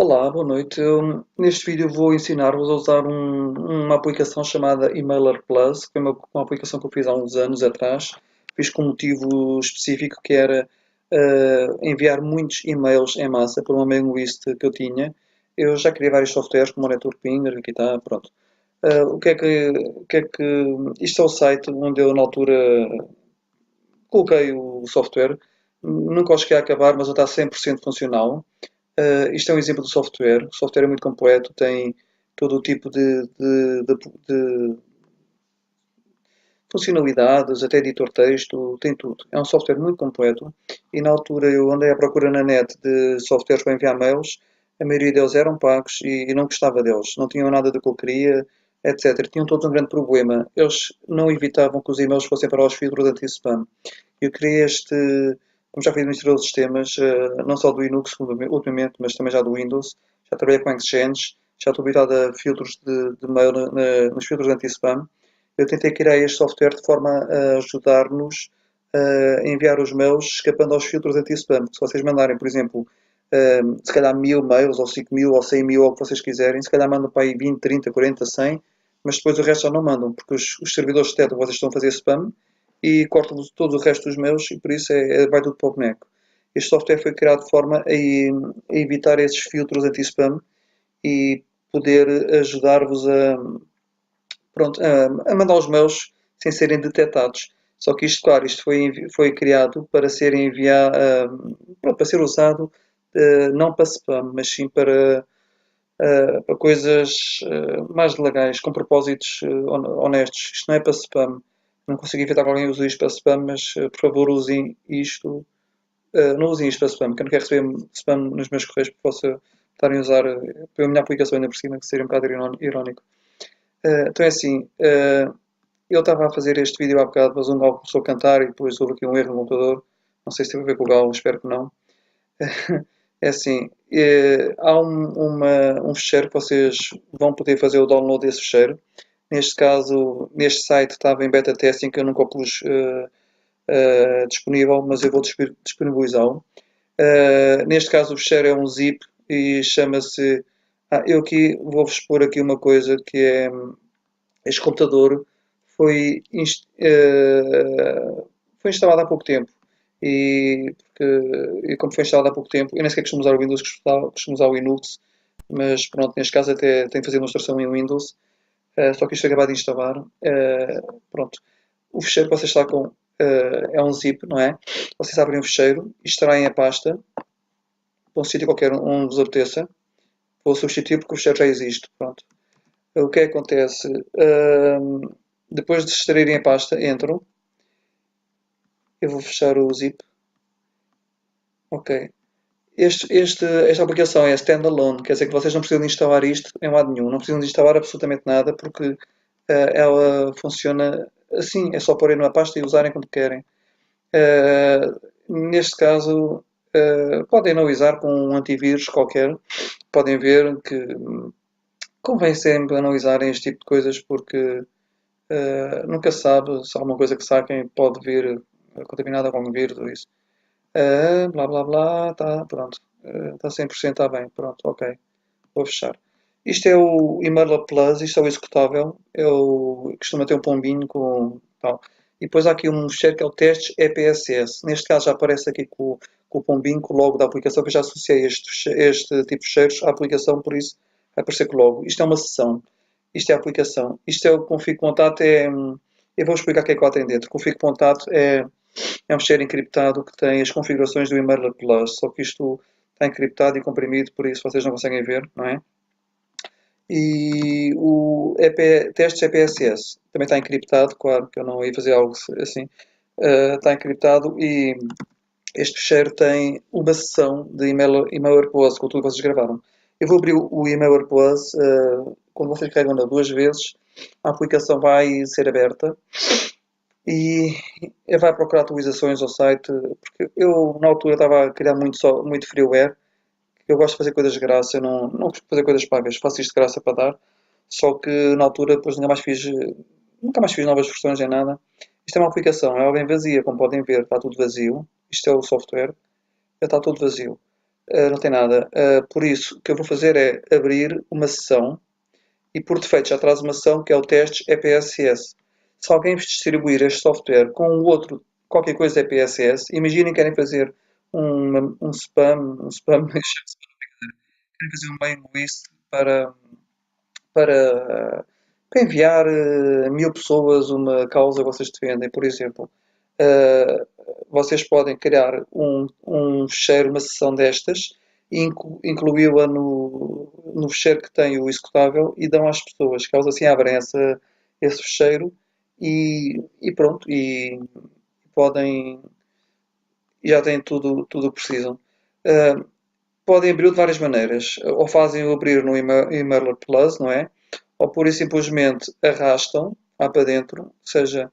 Olá, boa noite. Neste vídeo vou ensinar-vos a usar uma aplicação chamada Emailer Plus, que foi uma aplicação que eu fiz há uns anos atrás. Fiz com um motivo específico que era enviar muitos e-mails em massa por uma mailing list que eu tinha. Eu já criei vários softwares, como o NetworkPinger, aqui está, pronto. Isto é o site onde eu na altura coloquei o software. Nunca o cheguei a acabar, mas ele está 100% funcional. Isto é um exemplo de software. O software é muito completo, tem todo o tipo de funcionalidades, até editor texto, tem tudo. É um software muito completo e na altura eu andei à procura na net de softwares para enviar mails. A maioria deles eram pagos e não gostava deles. Não tinham nada do que eu queria, etc. Tinham todos um grande problema. Eles não evitavam que os e-mails fossem para os filtros anti-spam. Eu criei como já fui administrador de sistemas, não só do Linux ultimamente, mas também já do Windows. Já trabalhei com Exchange, já estou habituado a filtros de mail nos filtros anti-spam. Eu tentei criar este software de forma a ajudar-nos a enviar os mails escapando aos filtros anti-spam. Se vocês mandarem, por exemplo, se calhar 1000 mails, ou 5000, ou 100.000, ou o que vocês quiserem, se calhar mandam para aí 20, 30, 40, 100, mas depois o resto já não mandam, porque os servidores detectam que vocês estão a fazer spam e cortam todo o resto dos mails e por isso vai tudo para o boneco. Este software foi criado de forma a evitar esses filtros anti-spam e poder ajudar-vos a mandar os mails sem serem detectados. Só que isto, claro, isto foi criado para ser enviado, para ser usado não para spam, mas sim para coisas mais legais, com propósitos honestos. Isto não é para spam. Não consigo evitar que alguém use isto para spam, mas por favor usem isto. Não usem isto para spam, que eu não quero receber spam nos meus correios por possa estarem a usar a minha aplicação ainda por cima, que seria um bocado irónico. Então é assim, eu estava a fazer este vídeo há bocado, mas um galo começou a cantar e depois houve aqui um erro no computador. Não sei se teve a ver com o galo, espero que não. É assim, há um fecheiro que vocês vão poder fazer o download desse fecheiro. Neste caso, neste site estava em beta testing que eu nunca o pus disponível, mas eu vou disponibilizá-lo. Neste caso, o fecheiro é um zip e chama-se. Eu aqui vou-vos expor aqui uma coisa que é este computador foi, foi instalado há pouco tempo. E como foi instalado há pouco tempo, eu nem sequer costumo usar o Windows, costumo usar o Linux, mas pronto, neste caso até tenho que fazer a demonstração em Windows, só que isto foi acabado de instalar. Pronto, o fecheiro que vocês sacam é um zip, não é? Vocês abrem o fecheiro, extraem a pasta, para um sítio qualquer onde vos apeteça. Vou substituir porque o fecheiro já existe. Pronto. O que é que acontece? Depois de extraírem a pasta, entram. Eu vou fechar o zip. Ok. Esta aplicação é standalone, quer dizer que vocês não precisam de instalar isto em lado nenhum. Não precisam de instalar absolutamente nada porque ela funciona assim. É só porem numa pasta e usarem quando querem. Neste caso, podem analisar com um antivírus qualquer. Podem ver que convém sempre analisarem este tipo de coisas porque nunca se sabe se alguma coisa que saquem pode vir contaminada com um vírus ou isso. Blá blá blá, tá, pronto. Está 100%, está bem, pronto, ok. Vou fechar. Isto é o Email Plus, isto é o executável. Costuma ter um pombinho com tal. E depois há aqui um fecheiro que é o testes EPSS. Neste caso já aparece aqui com o pombinho, com o logo da aplicação, que eu já associei este tipo de fecheiros à aplicação, por isso vai aparecer com o logo. Isto é uma sessão. Isto é a aplicação. Isto é o config contato. Eu vou explicar o que é que lá tem dentro. Config contato é um fecheiro encriptado que tem as configurações do Emailer Plus, só que isto está encriptado e comprimido, por isso vocês não conseguem ver, não é? E o testes EPSS também está encriptado, claro que eu não ia fazer algo assim. Está encriptado e este fecheiro tem uma sessão de Emailer Plus com tudo que vocês gravaram. Eu vou abrir o Emailer Plus, quando vocês carregam na duas vezes, a aplicação vai ser aberta e vai procurar atualizações ao site, porque eu na altura estava a criar muito freeware. Eu gosto de fazer coisas de graça, eu não gosto de fazer coisas pagas, faço isto de graça para dar. Só que na altura depois nunca mais fiz novas versões nem nada. Isto é uma aplicação, ela é bem vazia, como podem ver, está tudo vazio. Isto é o software, já está tudo vazio. Não tem nada. Por isso, o que eu vou fazer é abrir uma sessão e por defeito já traz uma sessão que é o testes EPSS. Se alguém vos distribuir este software com o outro, qualquer coisa EPSS, imaginem que querem fazer um spam, querem fazer um mail list para, para enviar a 1000 pessoas uma causa que vocês defendem, por exemplo. Uh, Vocês podem criar um fecheiro, uma sessão destas, e incluí-la no fecheiro que tem o executável e dão às pessoas, que elas assim abrem esse fecheiro e pronto, e podem, já têm tudo o que precisam. Uh, Podem abrir de várias maneiras. Ou fazem o abrir no Emailer Plus, não é? Ou pura e simplesmente arrastam lá para dentro, ou seja,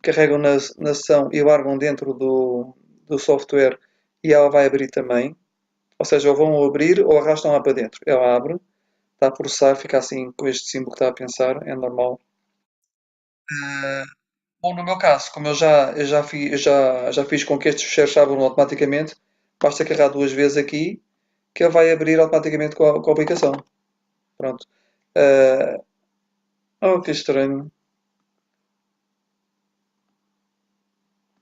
carregam na sessão e largam dentro do software e ela vai abrir também. Ou seja, ou vão abrir ou arrastam lá para dentro. Ela abre, está a processar, fica assim com este símbolo que está a pensar, é normal. Bom, no meu caso, como eu já fiz com que estes fecheiros se abram automaticamente, basta carregar duas vezes aqui que ele vai abrir automaticamente com a aplicação. Pronto. Uh, oh, que estranho.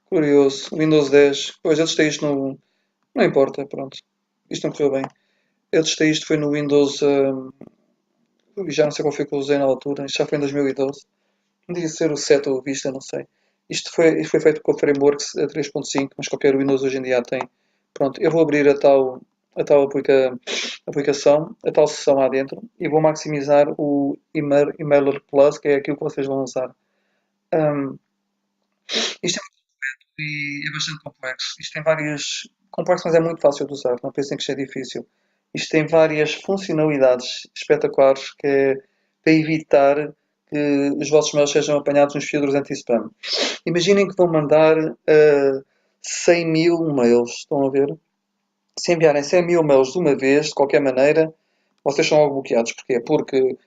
Curioso. Windows 10. Pois, eu testei isto no. Não importa, pronto. Isto não correu bem. Eu testei isto foi no Windows. Já não sei qual foi que eu usei na altura. Isto já foi em 2012. Podia ser o 7 ou o Vista, não sei. Isto foi feito com o framework 3.5, mas qualquer Windows hoje em dia tem. Pronto, eu vou abrir a tal aplicação, a tal sessão lá dentro, e vou maximizar o Emailer Plus, que é aquilo que vocês vão usar. Um, Isto é bastante complexo. Isto tem várias. Complexo, mas é muito fácil de usar. Não pensem que isto é difícil. Isto tem várias funcionalidades espetaculares que é para evitar que os vossos mails sejam apanhados nos filtros anti-spam. Imaginem que vão mandar 100 mil mails. Estão a ver? Se enviarem 100 mil mails de uma vez, de qualquer maneira, vocês são logo bloqueados. Porquê? Porque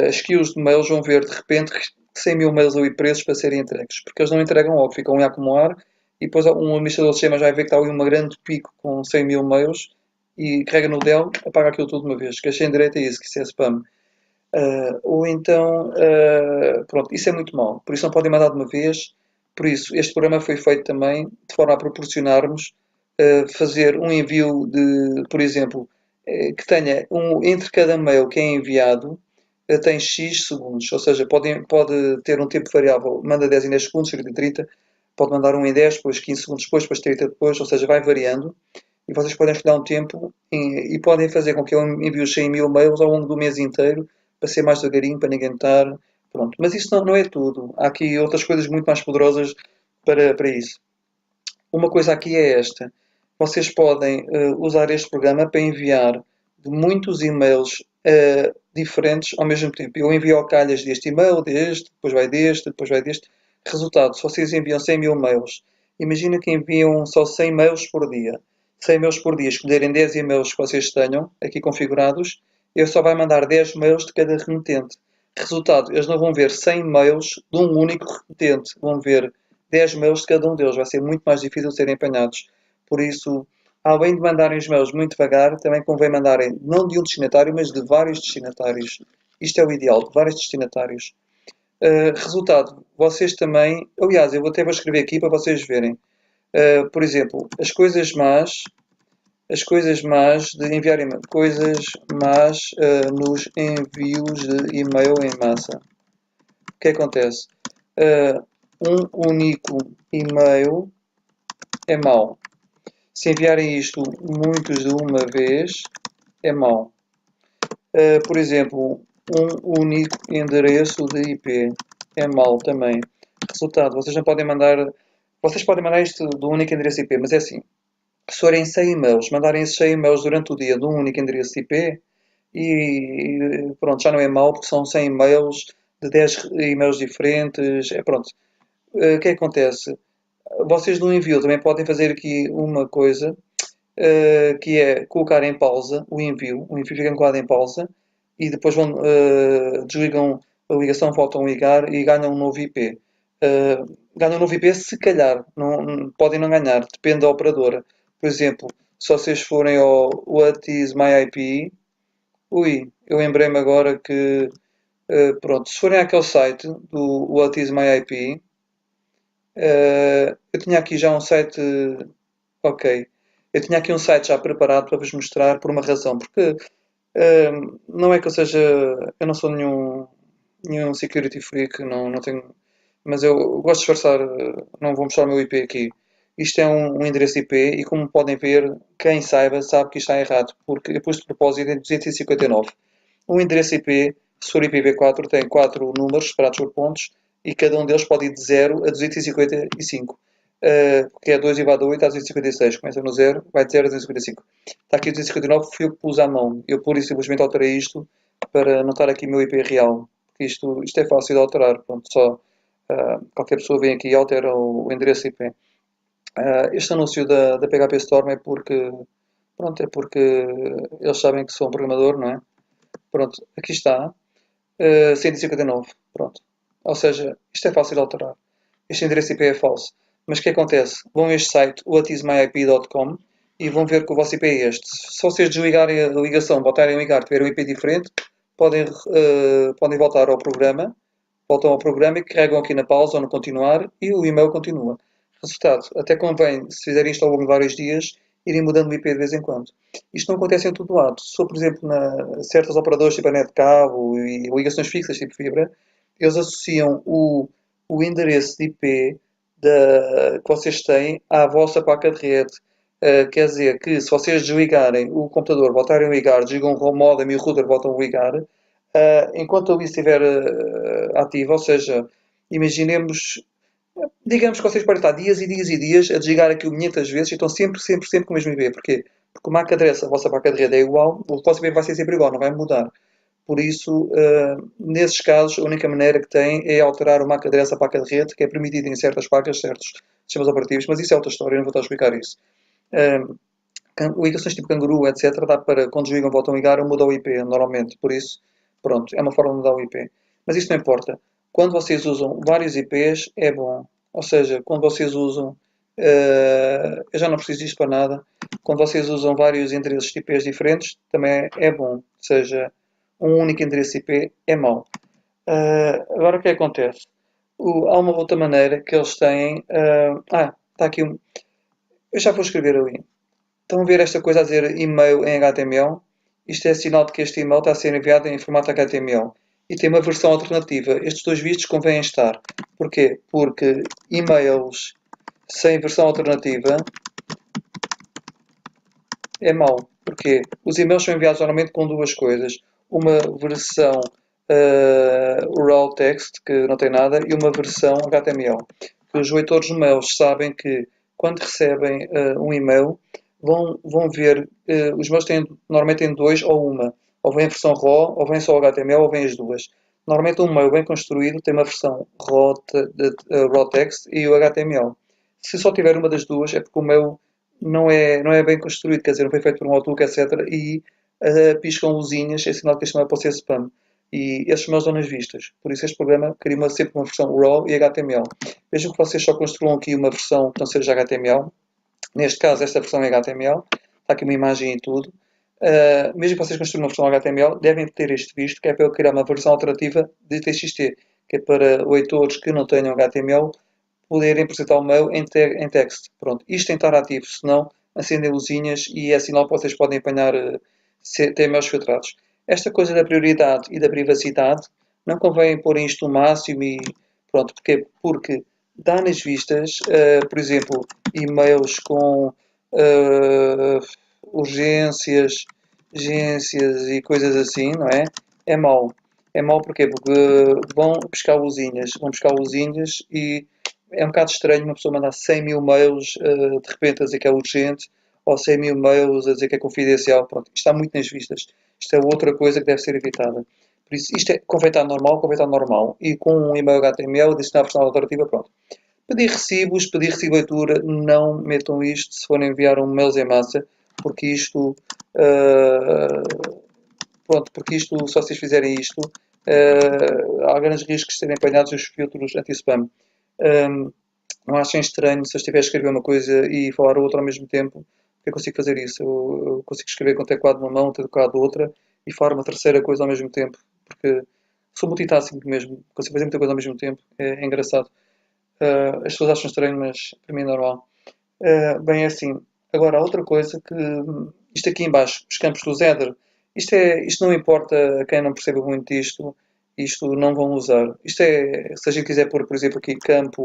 as queues de mails vão ver de repente 100 mil mails ali presos para serem entregues. Porque eles não entregam logo, ficam a acumular e depois um administrador de sistemas vai ver que está ali um grande pico com 100 mil mails e carrega no Dell, apaga aquilo tudo de uma vez. Que achei em direito é isso, que isso é spam. Ou então, pronto, isso é muito mau. Por isso não podem mandar de uma vez. Por isso, este programa foi feito também de forma a proporcionarmos fazer um envio de, por exemplo, que tenha entre cada mail que é enviado, tem X segundos. Ou seja, pode ter um tempo variável, manda 10 em 10 segundos, 30 em 30, pode mandar um em 10, depois 15 segundos depois, depois 30 depois, ou seja, vai variando. E vocês podem escolher um tempo e podem fazer com que eu envie os 100 mil mails ao longo do mês inteiro para ser mais devagarinho, para ninguém estar. Pronto. Mas isso não é tudo. Há aqui outras coisas muito mais poderosas para isso. Uma coisa aqui é esta. Vocês podem usar este programa para enviar de muitos e-mails diferentes ao mesmo tempo. Eu envio ao calhas deste e-mail, deste, depois vai deste, depois vai deste. Resultado, se vocês enviam 100 mil mails, imagina que enviam só 100 mails por dia. 100 mails por dia, escolherem 10 e-mails que vocês tenham aqui configurados, eu só vai mandar 10 mails de cada remetente. Resultado, eles não vão ver 100 mails de um único remetente, vão ver 10 mails de cada um deles. Vai ser muito mais difícil de serem apanhados. Por isso, além de mandarem os mails muito devagar, também convém mandarem não de um destinatário, mas de vários destinatários. Isto é o ideal, de vários destinatários. Resultado, vocês também, aliás, eu até vou escrever aqui para vocês verem. Por exemplo, as coisas más de enviar e-mail, coisas más nos envios de e-mail em massa. O que acontece? Um único e-mail é mau. Se enviarem isto muitos de uma vez, é mau. Por exemplo, um único endereço de IP é mau também. Resultado, vocês podem mandar isto de um único endereço IP, mas é assim, se forem 100 e-mails, mandarem esses 100 e-mails durante o dia de um único endereço IP e pronto, já não é mau porque são 100 e-mails de 10 e-mails diferentes, pronto. O que acontece? Vocês no envio também podem fazer aqui uma coisa, que é colocar em pausa o envio fica colocado em pausa e depois desligam a ligação, voltam a ligar e ganham um novo IP. Ganham um novo IP se calhar, não, podem não ganhar, depende da operadora. Por exemplo, se vocês forem ao What is my IP, ui, eu lembrei-me agora que, pronto, se forem àquele site do What is my IP, eu tinha aqui já um site, ok, eu tinha aqui um site já preparado para vos mostrar por uma razão, porque não é que eu não sou nenhum security freak, não tenho, mas eu gosto de disfarçar, não vou mostrar o meu IP aqui. Isto é um endereço IP e como podem ver, quem saiba sabe que isto está errado, porque eu pus de propósito em 259. O endereço IP, se for IPv4, tem 4 números separados por pontos e cada um deles pode ir de 0 a 255. Que é 2 elevado a 8 a 256. Começa no 0, vai de 0 a 255. Está aqui 259, fui eu que pus à mão. Eu pura e simplesmente alterei isto para não estar aqui o meu IP real. Porque isto é fácil de alterar. Pronto, só qualquer pessoa vem aqui e altera o endereço IP. Este anúncio da PHP Storm é porque, pronto, é porque eles sabem que sou um programador, não é? Pronto, aqui está. 159. Pronto. Ou seja, isto é fácil de alterar. Este endereço IP é falso. Mas o que acontece? Vão a este site, whatismyip.com, e vão ver que o vosso IP é este. Se vocês desligarem a ligação, voltarem a ligar, tiverem um IP diferente, podem voltar ao programa, voltam ao programa e carregam aqui na pausa ou no continuar e o e-mail continua. Resultado, até convém, se fizerem isto ao longo de vários dias, irem mudando o IP de vez em quando. Isto não acontece em todo lado. Se for, por exemplo, certas operadoras tipo a net de cabo e ligações fixas tipo fibra, eles associam o endereço de IP que vocês têm à vossa placa de rede. Quer dizer que se vocês desligarem o computador, voltarem a ligar, desligam o modem e o router voltam a ligar, enquanto a luz estiver ativa, ou seja, imaginemos, digamos que vocês podem estar dias e dias e dias a desligar aquilo 500 vezes e estão sempre com o mesmo IP. Porquê? Porque o MAC adresse, a vossa placa de rede é igual, o vosso IP vai ser sempre igual, não vai mudar. Por isso, nesses casos, a única maneira que tem é alterar o MAC adresse à placa de rede, que é permitido em certas placas, certos sistemas operativos, mas isso é outra história, eu não vou estar a explicar isso. Ligações tipo canguru, etc., dá para, quando desligam, voltam a ligar, muda o IP, normalmente. Por isso, pronto, é uma forma de mudar o IP. Mas isso não importa. Quando vocês usam vários IPs, é bom. Ou seja, quando vocês usam, eu já não preciso disto para nada, quando vocês usam vários endereços de IPs diferentes, também é bom. Ou seja, um único endereço IP é mau. Agora o que acontece? Há uma outra maneira que eles têm. Está aqui um. Eu já vou escrever ali. Estão a ver esta coisa a dizer e-mail em HTML? Isto é sinal de que este e-mail está a ser enviado em formato HTML. E tem uma versão alternativa. Estes dois vistos convém estar. Porquê? Porque e-mails sem versão alternativa é mau. Porquê? Os e-mails são enviados normalmente com duas coisas. Uma versão raw text, que não tem nada, e uma versão HTML. Os leitores de mails sabem que quando recebem um e-mail, vão ver, os meus normalmente têm dois ou uma. Ou vem a versão RAW, ou vem só o HTML, ou vem as duas. Normalmente um mail bem construído tem uma versão raw text e o HTML. Se só tiver uma das duas, é porque o mail não é bem construído, quer dizer, não foi feito por um Outlook, etc. E piscam luzinhas, é sinal que este mail pode ser spam. E esses mails dão nas vistas. Por isso este programa cria sempre uma versão RAW e HTML. Vejam que vocês só construam aqui uma versão que não seja HTML. Neste caso, esta versão é HTML. Está aqui uma imagem e tudo. Mesmo que vocês construam uma versão HTML, devem ter este visto, que é para eu criar uma versão alternativa de TXT, que é para leitores que não tenham HTML poderem apresentar o mail em text. Pronto, isto tem que estar ativo, senão acendem luzinhas e é sinal que vocês podem apanhar ter mails filtrados. Esta coisa da prioridade e da privacidade não convém pôr isto no máximo e pronto, porque dá nas vistas, por exemplo, e-mails com urgências, agências e coisas assim, não é? É mau. É mau porquê? Porque vão buscar luzinhas e é um bocado estranho uma pessoa mandar 100 mil mails de repente a dizer que é urgente ou 100 mil mails a dizer que é confidencial. Pronto, isto está muito nas vistas. Isto é outra coisa que deve ser evitada. Por isso, isto convém estar normal. E com um e-mail HTML, adicionar a versão alternativa, pronto. Pedir recibos, pedir recibo de leitura, não metam isto se forem enviar um mails em massa, porque isto, pronto, porque isto, se vocês fizerem isto, há grandes riscos de serem apanhados os filtros anti-spam. Não achem estranho se eu estiver a escrever uma coisa e falar outra ao mesmo tempo, eu consigo fazer isso. Eu consigo escrever com o teclado de uma mão, o teclado de outra, e farm uma terceira coisa ao mesmo tempo. Porque sou multitasking mesmo, consigo fazer muita coisa ao mesmo tempo. É engraçado. As pessoas acham estranho, mas para mim é normal. Bem, é assim. Agora, há outra coisa que. Isto aqui em baixo, os campos do Zether. Isto não importa a quem não perceba muito disto. Isto não vão usar. Isto é, se a gente quiser pôr, por exemplo, aqui campo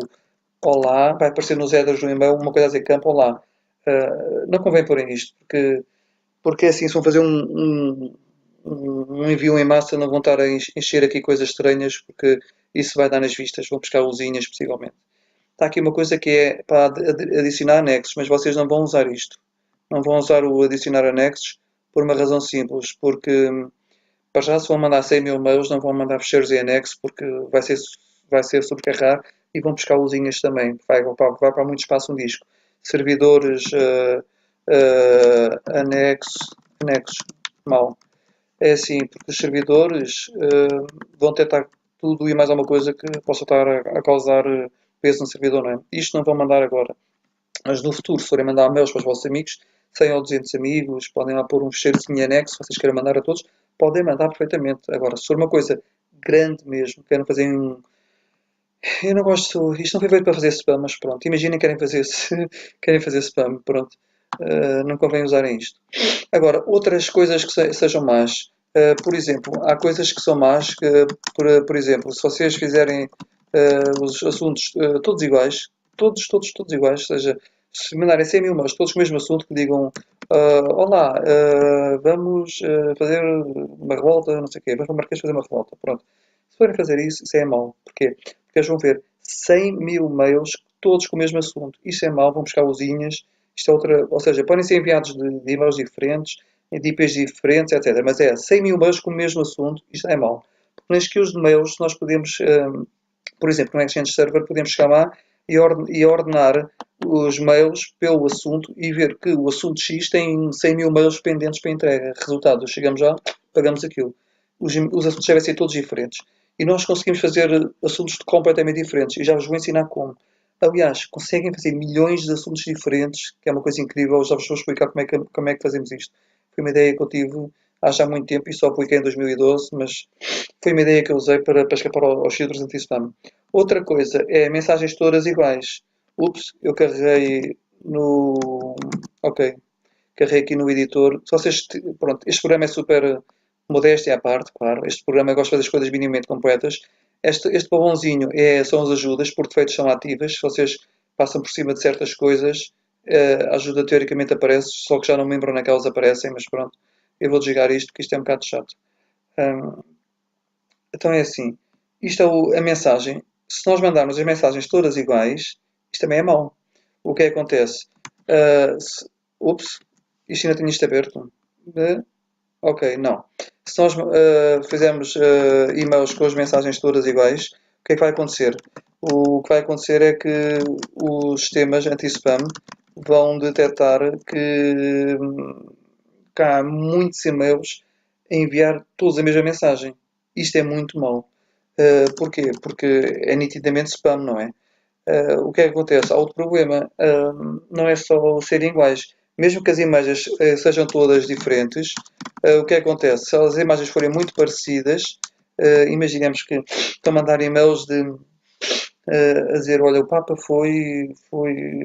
olá, vai aparecer nos headers do e-mail uma coisa a dizer campo olá. Não convém porem isto, porque é assim, se vão fazer um envio em massa, não vão estar a encher aqui coisas estranhas, porque isso vai dar nas vistas, vão buscar luzinhas, possivelmente. Está aqui uma coisa que é para adicionar anexos, mas vocês não vão usar isto. Não vão usar o adicionar anexos por uma razão simples, porque para já se vão mandar 100 mil mails, não vão mandar fecheiros em anexo, porque vai ser sobrecarregar e vão buscar luzinhas também. Vai para muito espaço um disco. Servidores, anexos, mal. É assim, porque os servidores vão tentar tudo e mais alguma coisa que possa estar a causar peso no servidor, não é? Isto não vão mandar agora. Mas no futuro, se forem mandar mails para os vossos amigos, 100 ou 200 amigos, podem lá pôr um fecheirozinho anexo, se vocês querem mandar a todos, podem mandar perfeitamente. Agora, se for uma coisa grande mesmo, querem fazer um. Eu não gosto. Isto não foi feito para fazer spam, mas pronto. Imaginem que querem fazer spam, pronto. Não convém usarem isto. Agora, outras coisas que sejam más. Por exemplo, há coisas que são más, que, por exemplo, se vocês fizerem os assuntos todos iguais, todos iguais, ou seja, se mandarem 100 mil mails, todos com o mesmo assunto, que digam olá, vamos fazer uma revolta, não sei o quê, vamos para o Marquês fazer uma revolta, pronto. Se forem fazer isso, isso é mau. Porquê? Porque eles vão ver 100 mil mails, todos com o mesmo assunto. Isso é mau, vão buscar usinhas, isto é outra, ou seja, podem ser enviados de e-mails diferentes, de IPs diferentes, etc. Mas é 100 mil mails com o mesmo assunto, isto é mau. Porque nas queues de mails nós podemos, por exemplo, no Exchange Server, podemos chegar lá e ordenar os mails pelo assunto e ver que o assunto X tem 100 mil mails pendentes para entrega. Resultado, chegamos lá, pagamos aquilo. Os assuntos devem ser todos diferentes. E nós conseguimos fazer assuntos completamente diferentes. E já vos vou ensinar como. Aliás, conseguem fazer milhões de assuntos diferentes, que é uma coisa incrível. Já vos vou explicar como é que fazemos isto. Foi uma ideia que eu tive há já muito tempo e só publiquei em 2012, mas foi uma ideia que eu usei para escapar aos filtros anti-spam. Outra coisa é mensagens todas iguais. Ups, eu carreguei no. Ok, carreguei aqui no editor. Se vocês. Pronto, este programa é super modéstia à parte, claro. Este programa gosta de fazer as coisas minimamente completas. Este balãozinho são as ajudas, por defeito são ativas. Se vocês passam por cima de certas coisas, a ajuda teoricamente aparece, só que já não me lembro onde é que elas aparecem, mas pronto. Eu vou desligar isto, porque isto é um bocado chato. Então é assim. Isto é a mensagem. Se nós mandarmos as mensagens todas iguais, isto também é mau. O que é que acontece? Ups, isto ainda tenho isto aberto. Ok, não. Se nós fizermos e-mails com as mensagens todas iguais, o que é que vai acontecer? O que vai acontecer é que os sistemas anti-spam vão detectar que há muitos e-mails a enviar todos a mesma mensagem. Isto é muito mau. Porquê? Porque é nitidamente spam, não é? O que é que acontece? Há outro problema. Não é só serem iguais. Mesmo que as imagens sejam todas diferentes, o que é que acontece? Se as imagens forem muito parecidas, imaginemos que estão a mandar e-mails a dizer, olha, o Papa foi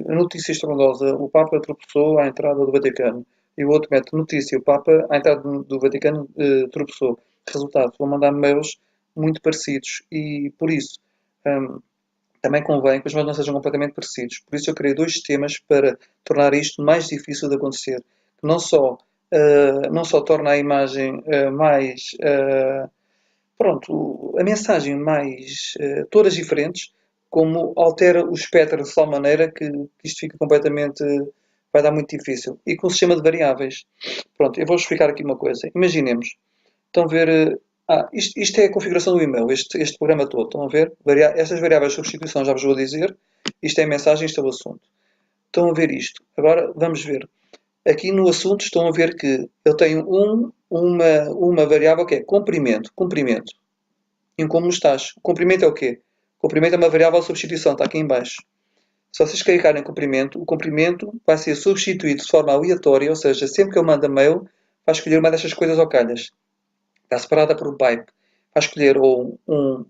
a notícia estrondosa, o Papa tropeçou à entrada do Vaticano. E o outro mete notícia, o Papa à entrada do Vaticano tropeçou. Resultado, vão mandar mails muito parecidos e por isso também convém que os mails não sejam completamente parecidos. Por isso eu criei dois sistemas para tornar isto mais difícil de acontecer. Que não só torna a imagem mais pronto, a mensagem mais todas diferentes, como altera o espectro de tal maneira que isto fica completamente. Vai dar muito difícil. E com o sistema de variáveis. Pronto, eu vou explicar aqui uma coisa. Imaginemos, estão a ver. Isto é a configuração do e-mail, este programa todo. Estão a ver? Estas variáveis de substituição já vos vou dizer. Isto é a mensagem, isto é o assunto. Estão a ver isto. Agora vamos ver. Aqui no assunto estão a ver que eu tenho uma variável que é comprimento. Comprimento. E um como estás. O comprimento é o quê? O comprimento é uma variável de substituição, está aqui em baixo. Se vocês clicarem em comprimento, o comprimento vai ser substituído de forma aleatória, ou seja, sempre que eu mando mail, vai escolher uma destas coisas ao calhas. Está separada por um pipe. Vai escolher ou um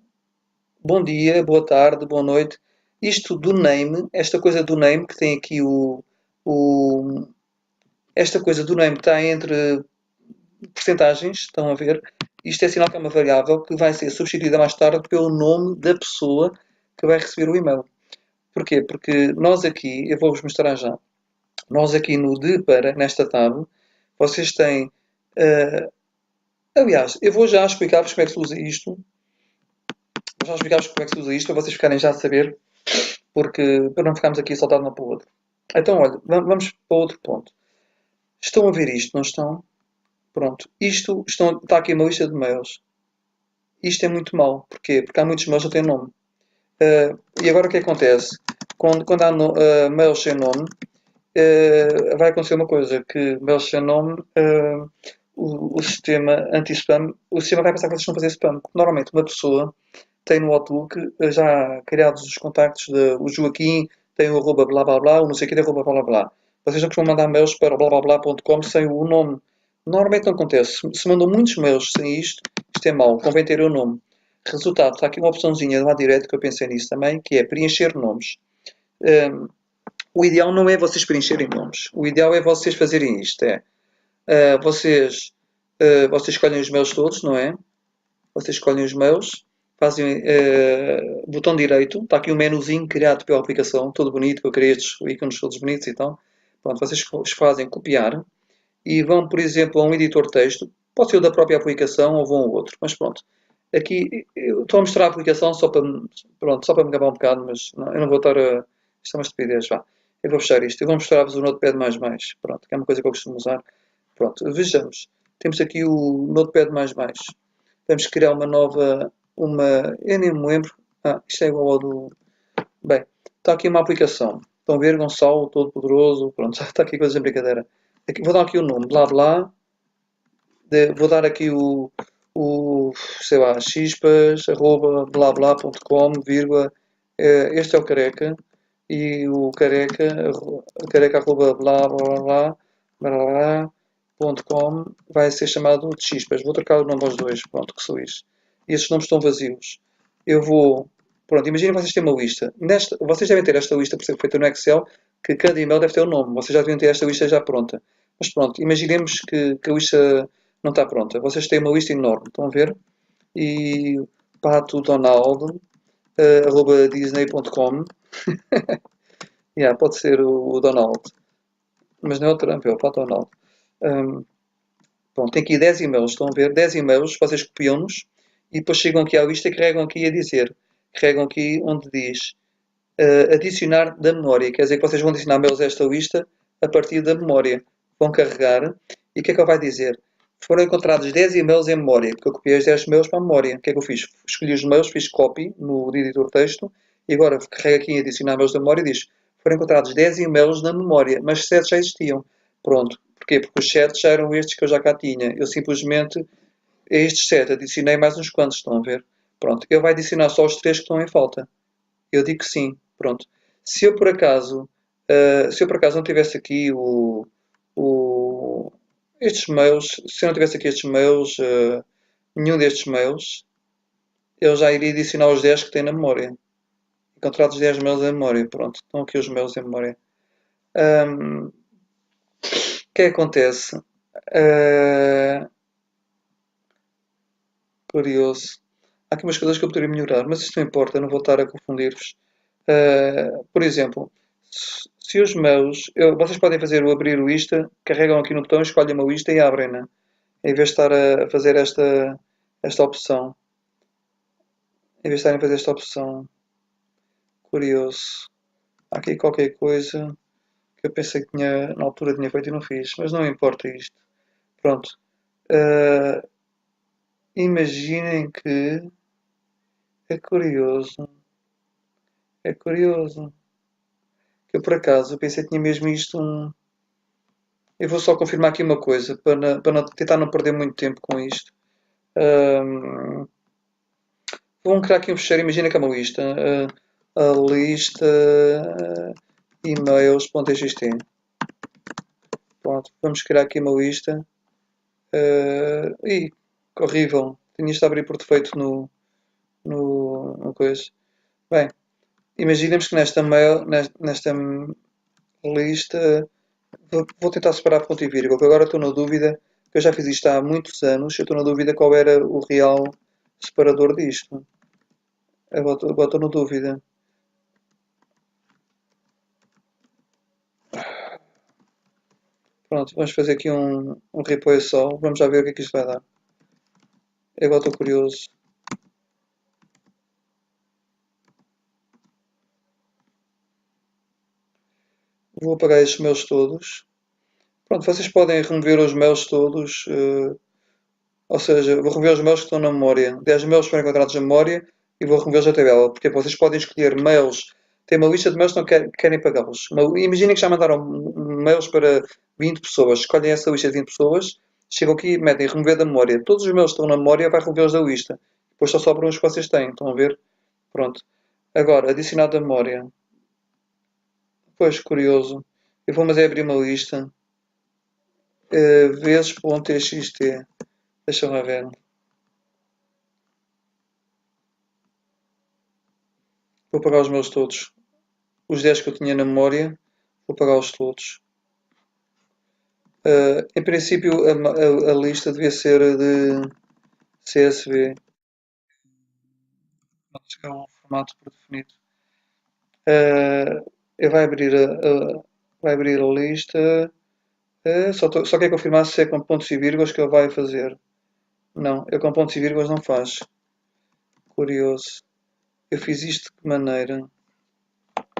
bom dia, boa tarde, boa noite. Isto do name, esta coisa do name que tem aqui o esta coisa do name está entre percentagens, estão a ver? Isto é sinal que é uma variável que vai ser substituída mais tarde pelo nome da pessoa que vai receber o e-mail. Porquê? Porque nós aqui, eu vou-vos mostrar já, nós aqui no de para, nesta tab, vocês têm. Aliás, eu vou já explicar-vos como é que se usa isto. Vou já explicar-vos como é que se usa isto para vocês ficarem já a saber, porque para não ficarmos aqui saltado um para o outro. Então, olha, vamos para outro ponto. Estão a ver isto, não estão? Pronto. Está aqui uma lista de mails. Isto é muito mau. Porquê? Porque há muitos mails que não têm nome. E agora o que acontece? Quando há mails sem nome, vai acontecer uma coisa, que mails sem nome, o sistema anti-spam, o sistema vai pensar que vocês estão a fazer spam. Normalmente uma pessoa tem no Outlook já criados os contactos de o Joaquim, tem o arroba blá blá blá, o não sei o que, arroba blá blá blá. Vocês não costumam mandar mails para blá blá blá.com sem o nome. Normalmente não acontece. Se mandam muitos mails sem isto é mau. Convém ter o nome. Resultado, está aqui uma opçãozinha do lado direito que eu pensei nisso também, que é preencher nomes. O ideal não é vocês preencherem nomes. O ideal é vocês fazerem isto. Vocês escolhem os mails todos, não é? Vocês escolhem os mails, fazem botão direito, está aqui um menuzinho criado pela aplicação, todo bonito, que eu criei estes ícones todos bonitos e tal. Pronto, vocês fazem copiar e vão, por exemplo, a um editor de texto, pode ser o da própria aplicação ou vão a outro, mas pronto. Aqui eu estou a mostrar a aplicação só para me gabar um bocado, mas não, eu não vou estar a. Isto é uma estupidez, vá. Eu vou fechar isto. Eu vou mostrar-vos o Notepad++, pronto, que é uma coisa que eu costumo usar. Pronto, vejamos. Temos aqui o Notepad++. Temos que criar uma nova, eu nem me lembro. Isto é igual ao do... Bem, está aqui uma aplicação. Estão a ver, Gonçalo, todo poderoso. Pronto, já está aqui coisas em brincadeira. Aqui, vou dar aqui o nome, blá blá. Vou dar aqui sei lá, chispas, arroba, blá blá.com, vírgula. Este é o careca. E o careca arroba blá blá blá, blá, blá, .com vai ser chamado de chispas. Vou trocar o nome aos dois, pronto, que sou isto. E estes nomes estão vazios. Eu vou... Pronto, imaginem que vocês têm uma lista. Vocês devem ter esta lista, por ser feita no Excel, que cada e-mail deve ter um nome. Vocês já deviam ter esta lista já pronta. Mas pronto, imaginemos que a lista não está pronta. Vocês têm uma lista enorme, estão a ver? E Pato Donald, arroba disney.com. Yeah, pode ser o Donald. Mas não é o Trump, é o Pato Donald. Pronto, tem aqui 10 e-mails, estão a ver? 10 e-mails, vocês copiam-nos e depois chegam aqui à lista e carregam aqui a dizer. Carregam aqui onde diz adicionar da memória. Quer dizer que vocês vão adicionar e-mails a esta lista a partir da memória. Vão carregar e o que é que ele vai dizer? Foram encontrados 10 e-mails em memória, porque eu copiei os 10 e-mails para a memória. O que é que eu fiz? Escolhi os e-mails, fiz copy no editor texto e agora carrego aqui em adicionar e-mails da memória e diz foram encontrados 10 e-mails na memória, mas 7 já existiam. Pronto. Porquê? Porque os 7 já eram estes que eu já cá tinha. Eu simplesmente, a estes 7, adicionei mais uns quantos, estão a ver? Pronto. Ele vai adicionar só os 3 que estão em falta. Eu digo que sim. Pronto. Se eu por acaso não tivesse aqui estes mails, se eu não tivesse aqui estes mails, nenhum destes mails, eu já iria adicionar os 10 que tem na memória. Encontrados 10 mails em memória. Pronto. Estão aqui os mails em memória. O que é que acontece? Curioso. Há aqui umas coisas que eu poderia melhorar, mas isto não importa, não vou estar a confundir-vos. Por exemplo, se os meus. Vocês podem fazer o abrir o Insta, carregam aqui no botão, escolhem uma lista e abrem-na. Em vez de estar a fazer esta opção. Em vez de estarem a fazer esta opção. Curioso. Há aqui qualquer coisa que eu pensei que na altura tinha feito e não fiz, mas não importa isto. Pronto. Imaginem que é curioso. É curioso. Que eu por acaso pensei que tinha mesmo isto Eu vou só confirmar aqui uma coisa para tentar não perder muito tempo com isto. Vou criar aqui um fecheiro, imagina que é uma lista. a lista emails.txt. Pronto, vamos criar aqui uma lista. Ih, que horrível. Tinha isto a abrir por defeito no coisa. Bem, imaginemos que nesta lista vou tentar separar ponto e vírgula, porque agora estou na dúvida, que eu já fiz isto há muitos anos, eu estou na dúvida qual era o real separador disto. Agora estou na dúvida. Pronto, vamos fazer aqui um replay só. Vamos já ver o que é que isto vai dar. Eu agora estou curioso. Vou apagar estes mails todos. Pronto, vocês podem remover os mails todos. Ou seja, vou remover os mails que estão na memória. 10 mails foram encontrados na memória e vou removê-los da tabela. Porque vocês podem escolher mails. Tem uma lista de mails que não querem pagá-los. Imaginem que já mandaram mails para 20 pessoas. Escolhem essa lista de 20 pessoas. Chegam aqui e metem remover da memória. Todos os mails que estão na memória vai removê-los da lista. Depois só sobram os que vocês têm. Estão a ver? Pronto. Agora, adicionar da memória. Pois, curioso. Eu vou abrir uma lista. Vezes.txt. Deixa lá ver. Vou apagar os meus todos. Os 10 que eu tinha na memória, vou apagá-los todos. Em princípio, a lista devia ser de CSV. Acho que é um formato predefinido. Vai abrir a lista. Só quer confirmar se é com pontos e vírgulas que ele vai fazer. Não, ele com pontos e vírgulas não faz. Curioso. Eu fiz isto de que maneira?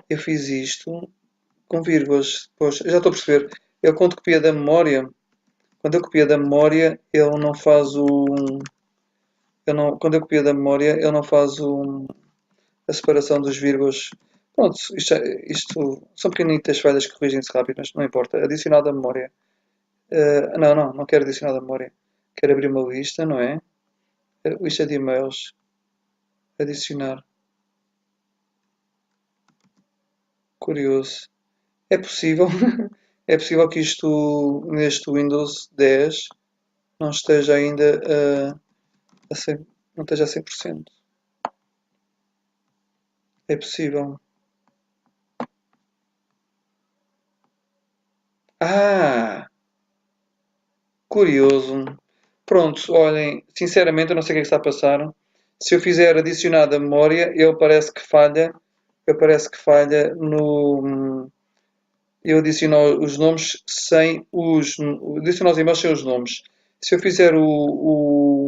Eu fiz isto com vírgulas. Pois, já estou a perceber. Ele quando copia da memória, quando eu copia da memória, ele não faz o. Quando eu copia da memória, ele não faz a separação dos vírgulas. Pronto, isto são pequenitas falhas que corrigem-se rápido, mas não importa. Adicionar da memória. Não quero adicionar da memória. Quero abrir uma lista, não é? Lista de e-mails. Adicionar. Curioso. É possível. É possível que isto neste Windows 10 não esteja ainda a 100, não esteja a 100%. É possível. Ah! Curioso. Pronto, olhem, sinceramente eu não sei o que é que está a passar. Se eu fizer adicionar da memória, ele parece que falha no. Eu adiciono os nomes sem os. Adiciono os e-mails sem os nomes. Se eu fizer o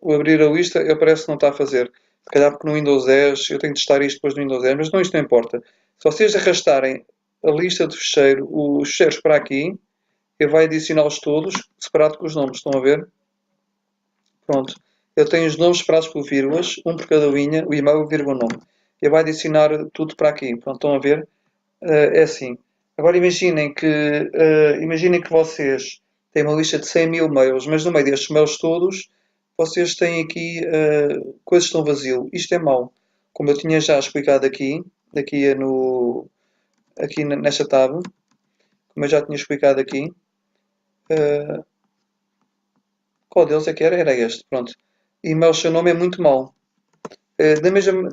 abrir a lista, ele parece que não está a fazer. Se calhar porque no Windows 10, eu tenho de testar isto depois no Windows 10, mas não, isto não importa. Se vocês arrastarem a lista de fecheiro, os fecheiros para aqui, ele vai adicioná-los todos, separado com os nomes, estão a ver? Pronto. Eu tenho os nomes separados por vírgulas, um por cada linha, o e-mail, vírgula, nome. Ele vai adicionar tudo para aqui. Pronto, estão a ver? É assim. Agora imaginem que vocês têm uma lista de 100 mil mails, mas no meio destes mails todos, vocês têm aqui coisas que estão vazio. Isto é mau. Como eu tinha já explicado aqui nesta tab, como eu já tinha explicado aqui, qual deles é que era? Era este, pronto. E-mail seu nome é muito mau. Da mesma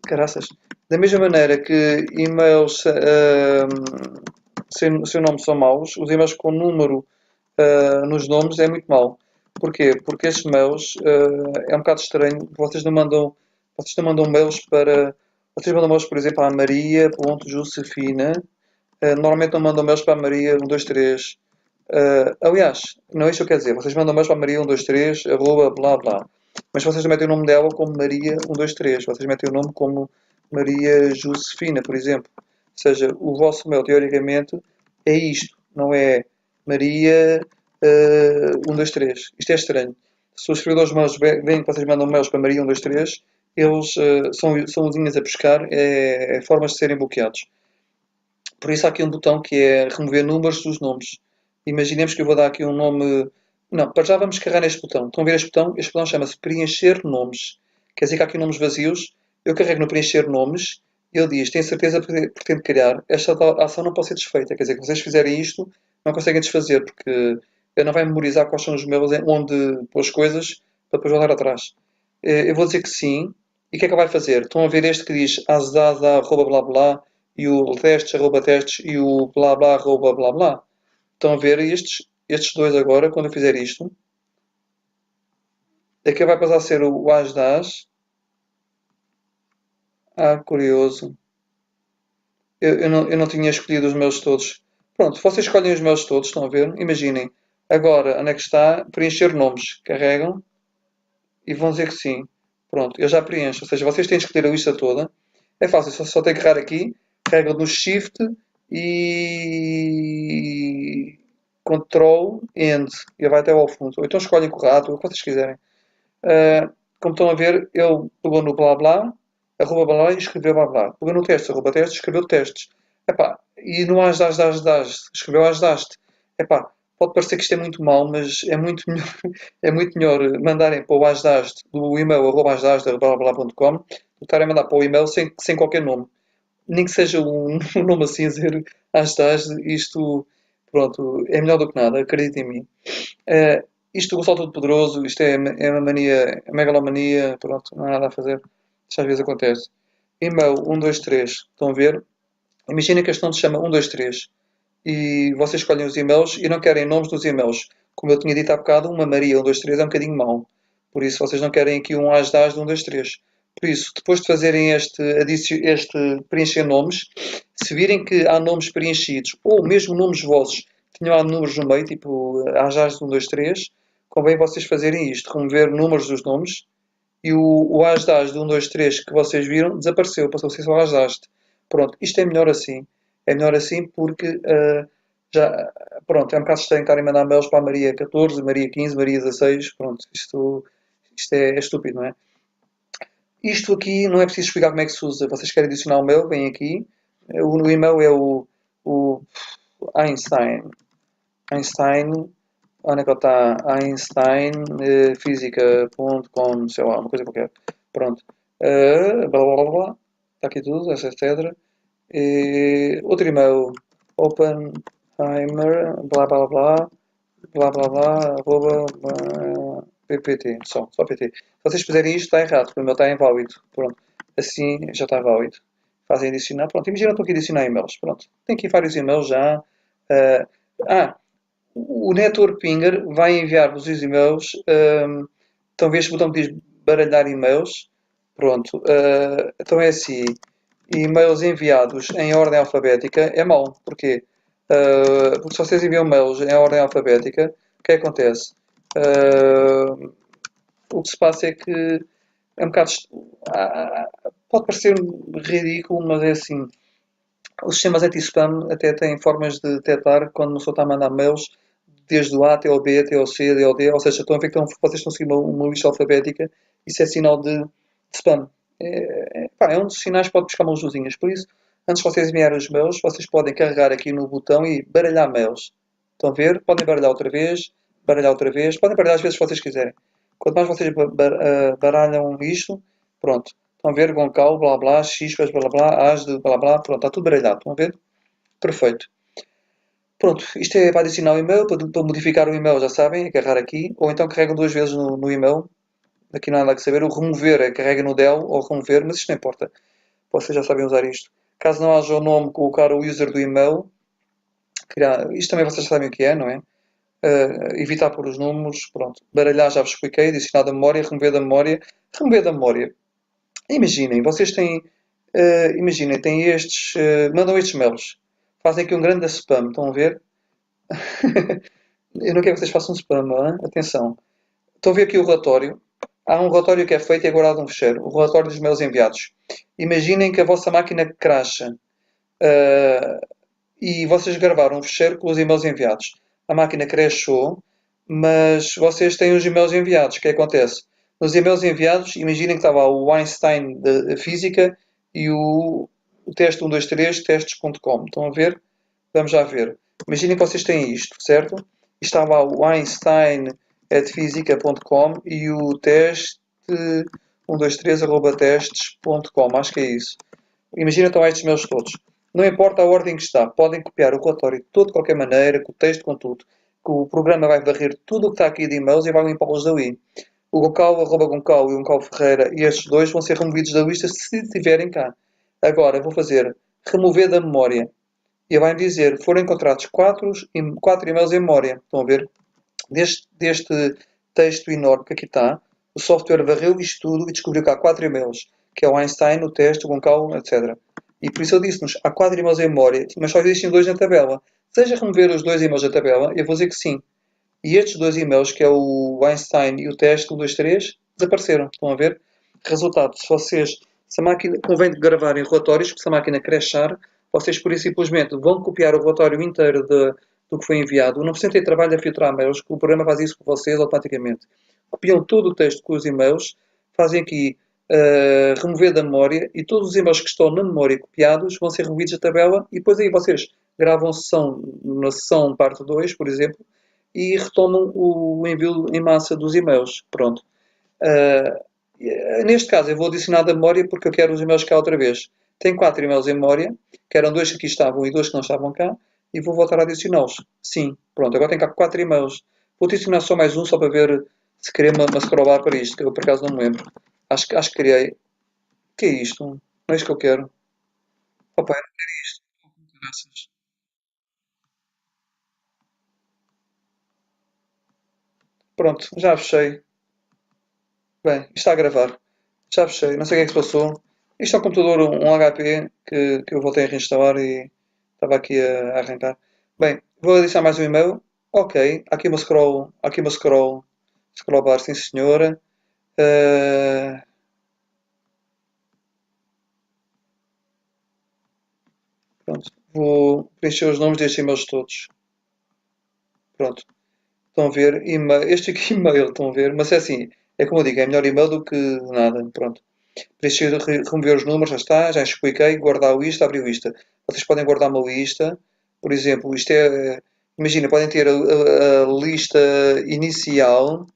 caraças, da mesma maneira que e-mails sem nome são maus, os e-mails com número nos nomes é muito mau. Porquê? Porque estes mails é um bocado estranho. Vocês não mandam mails para. Vocês mandam mails, por exemplo, à Maria.Josefina. Normalmente não mandam mails para a Maria 123. Aliás, não é isso que eu quero dizer. Vocês mandam mails para a Maria 123, arroba, blá blá. Mas vocês não metem o nome dela como Maria 123. Vocês metem o nome como Maria Josefina, por exemplo. Ou seja, o vosso mail, teoricamente, é isto. Não é Maria 123. Isto é estranho. Se os escrevedores de mails veem que vocês mandam mails para Maria 123, eles são linhas a pescar, é formas de serem bloqueados. Por isso há aqui um botão que é remover números dos nomes. Imaginemos que eu vou dar aqui um nome. Não, para já vamos carregar neste botão. Estão a ver este botão? Este botão chama-se preencher nomes. quer dizer que há aqui nomes vazios, eu carrego no preencher nomes, e ele diz, tem certeza que pretende criar, esta ação não pode ser desfeita, quer dizer que se vocês fizerem isto, não conseguem desfazer, porque ele não vai memorizar quais são os mails, onde pôr as coisas, para depois voltar atrás. Eu vou dizer que sim, e o que é que ele vai fazer? Estão a ver este que diz azada, arroba blá blá, e o testes, arroba testes, e o blá blá, arroba blá blá. Estão a ver estes dois agora, quando eu fizer isto, aqui vai passar a ser o as das. Ah, curioso. Eu não tinha escolhido os meus todos. Pronto, vocês escolhem os meus todos, estão a ver? Imaginem. Agora, onde é que está? Preencher nomes. Carregam e vão dizer que sim. Pronto, eu já preencho. Ou seja, vocês têm de escolher a lista toda. É fácil, só tem que carregar aqui. Carrega no Shift e Ctrl End. E vai até ao fundo. Ou então escolhem com o rato, o que vocês quiserem. Como estão a ver, ele pegou no blá blá, arroba blá blá e escreveu blá blá. Pegou no teste, arroba teste, escreveu testes. Epá, e no as das, escreveu as daste. Epá, pode parecer que isto é muito mau, mas é muito melhor, é muito melhor mandarem para o asdaste do e-mail arroba asdaste.com do que estarem a mandar para o e-mail sem qualquer nome. Nem que seja um nome assim a dizer asdaste, isto, pronto, é melhor do que nada, acredita em mim. Isto, o Gonçalo Todo-Poderoso, isto é uma mania, é megalomania, pronto, não há nada a fazer. Isto às vezes acontece. E-mail 123, estão a ver? Imaginem que este nome se chama 123 e vocês escolhem os e-mails e não querem nomes dos e-mails. Como eu tinha dito há bocado, uma Maria 123 é um bocadinho mau. Por isso vocês não querem aqui um ASDAS de 123. Por isso, depois de fazerem este preencher nomes, se virem que há nomes preenchidos ou mesmo nomes vossos que tinham há números no meio, tipo ASDAS de 123, convém vocês fazerem isto, remover números dos nomes e o ASDAS de 123 que vocês viram desapareceu, passou a ser só ASDAS. Pronto, isto é melhor assim. É melhor assim porque já, pronto, é um bocado estranho estarem a mandar mails para a Maria 14, Maria 15, Maria 16, pronto, isto é estúpido, não é? Isto aqui não é preciso explicar como é que se usa. Vocês querem adicionar um mail, vêm aqui. O e-mail é o Einstein. Einstein, onde é que ele está? Einstein, física.com, sei lá, uma coisa qualquer. Pronto. Blá blá blá blá. Está aqui tudo, etc. Outro e-mail, Oppenheimer, blá blá blá, blá blá blá, arroba, ppt, só pt. Se vocês fizerem isto, está errado, porque o meu está inválido. Pronto, assim já está válido. Fazem adicionar, pronto, imagina que estou aqui a adicionar e-mails, pronto. Tem aqui vários e-mails já. O Network Pinger vai enviar-vos os e-mails. Então, este botão que diz baralhar e-mails. Pronto. Então é assim. E-mails enviados em ordem alfabética é mau. Porquê? Porque se vocês enviam mails em ordem alfabética, o que acontece? O que se passa é que é um bocado. Pode parecer ridículo, mas é assim. Os sistemas anti-spam até têm formas de detectar quando uma pessoa está a mandar mails desde o A até o B, até o C, até o D, ou seja, estão a ver que vocês estão a seguir uma lista alfabética, isso é sinal de spam. É um dos sinais que pode buscar umas luzinhas. Por isso, antes de vocês enviarem os mails, vocês podem carregar aqui no botão e baralhar mails. Estão a ver? Podem baralhar outra vez, podem baralhar às vezes se vocês quiserem. Quanto mais vocês baralham isto, pronto. Estão a ver? Goncal, blá blá, chispas, blá blá, as de blá blá, pronto, está tudo baralhado. Estão a ver? Perfeito. Pronto, isto é para adicionar o e-mail, para modificar o e-mail, já sabem, é carregar aqui, ou então carregam duas vezes no e-mail. Aqui não há nada que saber. O remover é carrega no del ou remover, mas isto não importa. Vocês já sabem usar isto. Caso não haja o nome, colocar o user do e-mail. Isto também vocês já sabem o que é, não é? Evitar por os números, pronto. Baralhar já vos expliquei, adicionar da memória, remover da memória. Remover da memória. Imaginem, vocês têm, imaginem, têm estes, mandam estes mails. Fazem aqui um grande spam, estão a ver? Eu não quero que vocês façam spam, não é? Atenção. Estão a ver aqui o relatório. Há um relatório que é feito e é guardado num fecheiro. O relatório dos mails enviados. Imaginem que a vossa máquina crasha e vocês gravaram um fecheiro com os e-mails enviados. A máquina crashou, mas vocês têm os e-mails enviados. O que acontece? Nos e-mails enviados, imaginem que estava o Einstein da Física e o teste 123 testes.com. Estão a ver? Vamos já ver. Imaginem que vocês têm isto, certo? E estava o Einstein física.com e o teste 123@testes.com, acho que é isso. Imagina então estes meus todos. Não importa a ordem que está, podem copiar o relatório todo de qualquer maneira, com o texto, com tudo. Que o programa vai varrer tudo o que está aqui de e-mails e vai limpá-los dali. O Goncal, arroba Goncal e o Goncal Ferreira e estes dois vão ser removidos da lista se estiverem cá. Agora vou fazer remover da memória. E vai-me dizer, foram encontrados 4 e-mails em memória. Estão a ver? Deste texto enorme que aqui está, o software varreu isto tudo e descobriu que há 4 e-mails, que é o Einstein, o teste, o Goncal, etc. E por isso ele disse-nos, há 4 e-mails em memória, mas só existem 2 na tabela. Seja remover os 2 e-mails da tabela, eu vou dizer que sim. E estes 2 e-mails, que é o Einstein e o teste, 1, 2, 3, desapareceram. Estão a ver? Resultado, se a máquina, convém gravar em relatórios, porque se a máquina crashar, vocês por isso simplesmente vão copiar o relatório inteiro do que foi enviado. Não precisam ter trabalho a filtrar e-mails, que o programa faz isso com vocês automaticamente. Copiam todo o texto com os e-mails, fazem aqui remover da memória e todos os e-mails que estão na memória copiados vão ser removidos da tabela e depois aí vocês gravam na sessão parte 2, por exemplo, e retomam o envio em massa dos e-mails. Pronto. Neste caso, eu vou adicionar da memória porque eu quero os e-mails cá outra vez. Tenho 4 e-mails em memória, que eram 2 que aqui estavam e 2 que não estavam cá, e vou voltar a adicioná-los. Sim, pronto, agora tenho cá 4 e-mails. Vou adicionar só mais um só para ver se queria uma scrollbar para isto, que eu por acaso não me lembro. Acho que criei. O que é isto? Não é isto que eu quero. Opa, eu não quero isto. Graças. Pronto, já fechei. Bem, isto está a gravar. Já fechei, não sei o que é que se passou. Isto é um computador, um HP, que eu voltei a reinstalar e estava aqui a arrancar. Bem, vou adicionar mais um e-mail. Ok, aqui uma scroll bar, sim senhora. Uh, pronto, vou preencher os nomes destes e-mails todos. Pronto, estão a ver? Este aqui e-mail, estão a ver? Mas é assim, é como eu digo, é melhor e-mail do que nada. Pronto. Preencher, remover os números, já está, já expliquei. Guardar a lista, abrir lista. Vocês podem guardar uma lista. Por exemplo, isto é. Imagina, podem ter a lista inicial.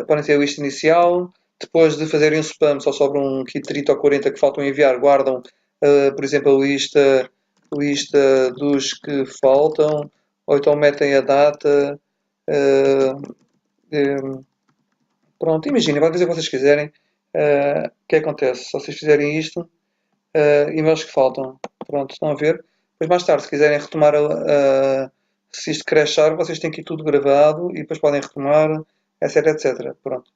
Podem ter a lista inicial. Depois de fazerem um spam, só sobra um aqui 30 ou 40 que faltam enviar. Guardam, por exemplo, lista dos que faltam. Ou então metem a data. Uh, Pronto, imaginem, podem fazer o que vocês quiserem. O que acontece? Se vocês fizerem isto, e-mails que faltam. Pronto, estão a ver? Depois mais tarde, se quiserem retomar, se isto crashar, vocês têm aqui tudo gravado e depois podem retomar, etc, etc. Pronto.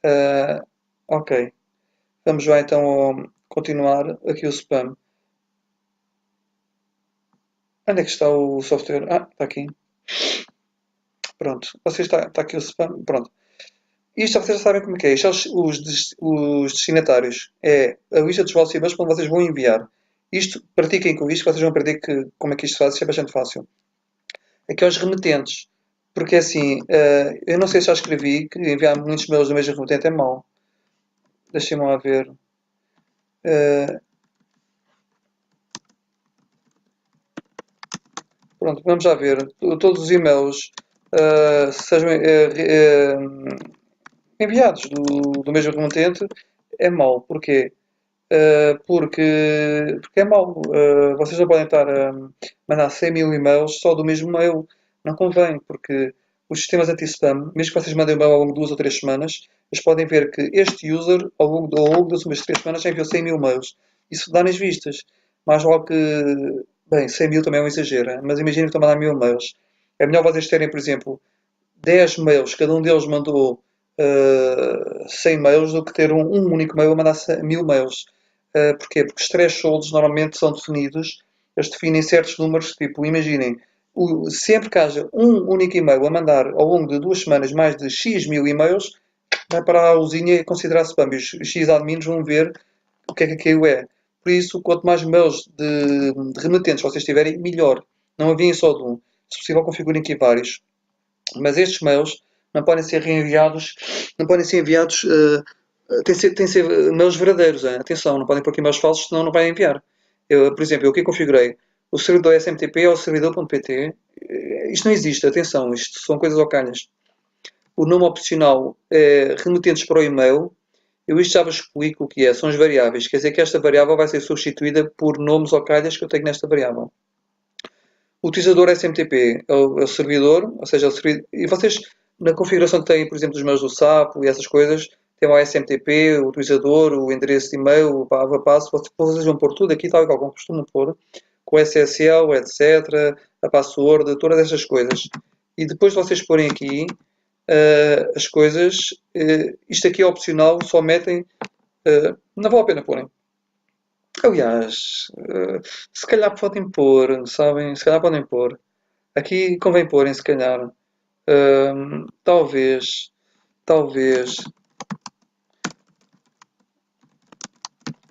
Uh, ok. Vamos lá então continuar aqui o spam. Onde é que está o software? Ah, está aqui. Pronto. Está aqui o spam. Pronto. Isto vocês já sabem como é que é. Isto são os destinatários. É a lista dos vossos e-mails quando vocês vão enviar. Isto, pratiquem com isto, que vocês vão aprender como é que isto se faz. Isto é bastante fácil. Aqui aos remetentes. Porque assim, eu não sei se já escrevi que enviar muitos e-mails do mesmo remetente é mau. Deixem-me lá ver. Uh, pronto, vamos já ver. Todos os e-mails sejam enviados do mesmo remetente é mau. Porquê? Porque é mau. Vocês não podem estar a mandar 100 mil e-mails só do mesmo mail. Não convém, porque os sistemas anti-spam, mesmo que vocês mandem um mail ao longo de 2 ou 3 semanas, eles podem ver que este user, ao longo das últimas 3 semanas, já enviou 100 mil mails. Isso dá nas vistas. Mais logo que, bem, 100 mil também é um exagero, mas imaginem que estão a mandar 1000 mails. É melhor vocês terem, por exemplo, 10 mails, cada um deles mandou 100 mails, do que ter um único mail a mandar 1000 mails. Porquê? Porque os thresholds normalmente são definidos, eles definem certos números, tipo, imaginem, sempre que haja um único e-mail a mandar ao longo de 2 semanas mais de X mil e-mails, vai para a usinha e considerar spam. E os X admins vão ver o que é que aquilo é. Por isso, quanto mais mails de remetentes vocês tiverem, melhor. Não enviem só de um. Se possível, configurem aqui vários. Mas estes mails não podem ser reenviados, não podem ser enviados, têm de ser mails verdadeiros. Atenção, não podem pôr aqui mails falsos, senão não vai enviar. Por exemplo, eu aqui configurei o servidor SMTP ou servidor.pt. Isto não existe, atenção, isto são coisas ocalhas. o nome opcional é remetentes para o e-mail, eu isto já vos explico o que é. São as variáveis. Quer dizer que esta variável vai ser substituída por nomes ou calhas que eu tenho nesta variável. O utilizador SMTP é o servidor, ou seja, e vocês na configuração que têm, por exemplo, dos meus do SAP e essas coisas, tem o SMTP, o utilizador, o endereço de e-mail, o passo, vocês vão pôr tudo aqui, tal e qual como costumam pôr, com o SSL, etc., a password, todas essas coisas. E depois de vocês porem aqui as coisas, isto aqui é opcional, só metem, não vale a pena porem. Aliás, se calhar podem pôr, sabem? Se calhar podem pôr. Aqui convém porem, se calhar. Talvez, talvez.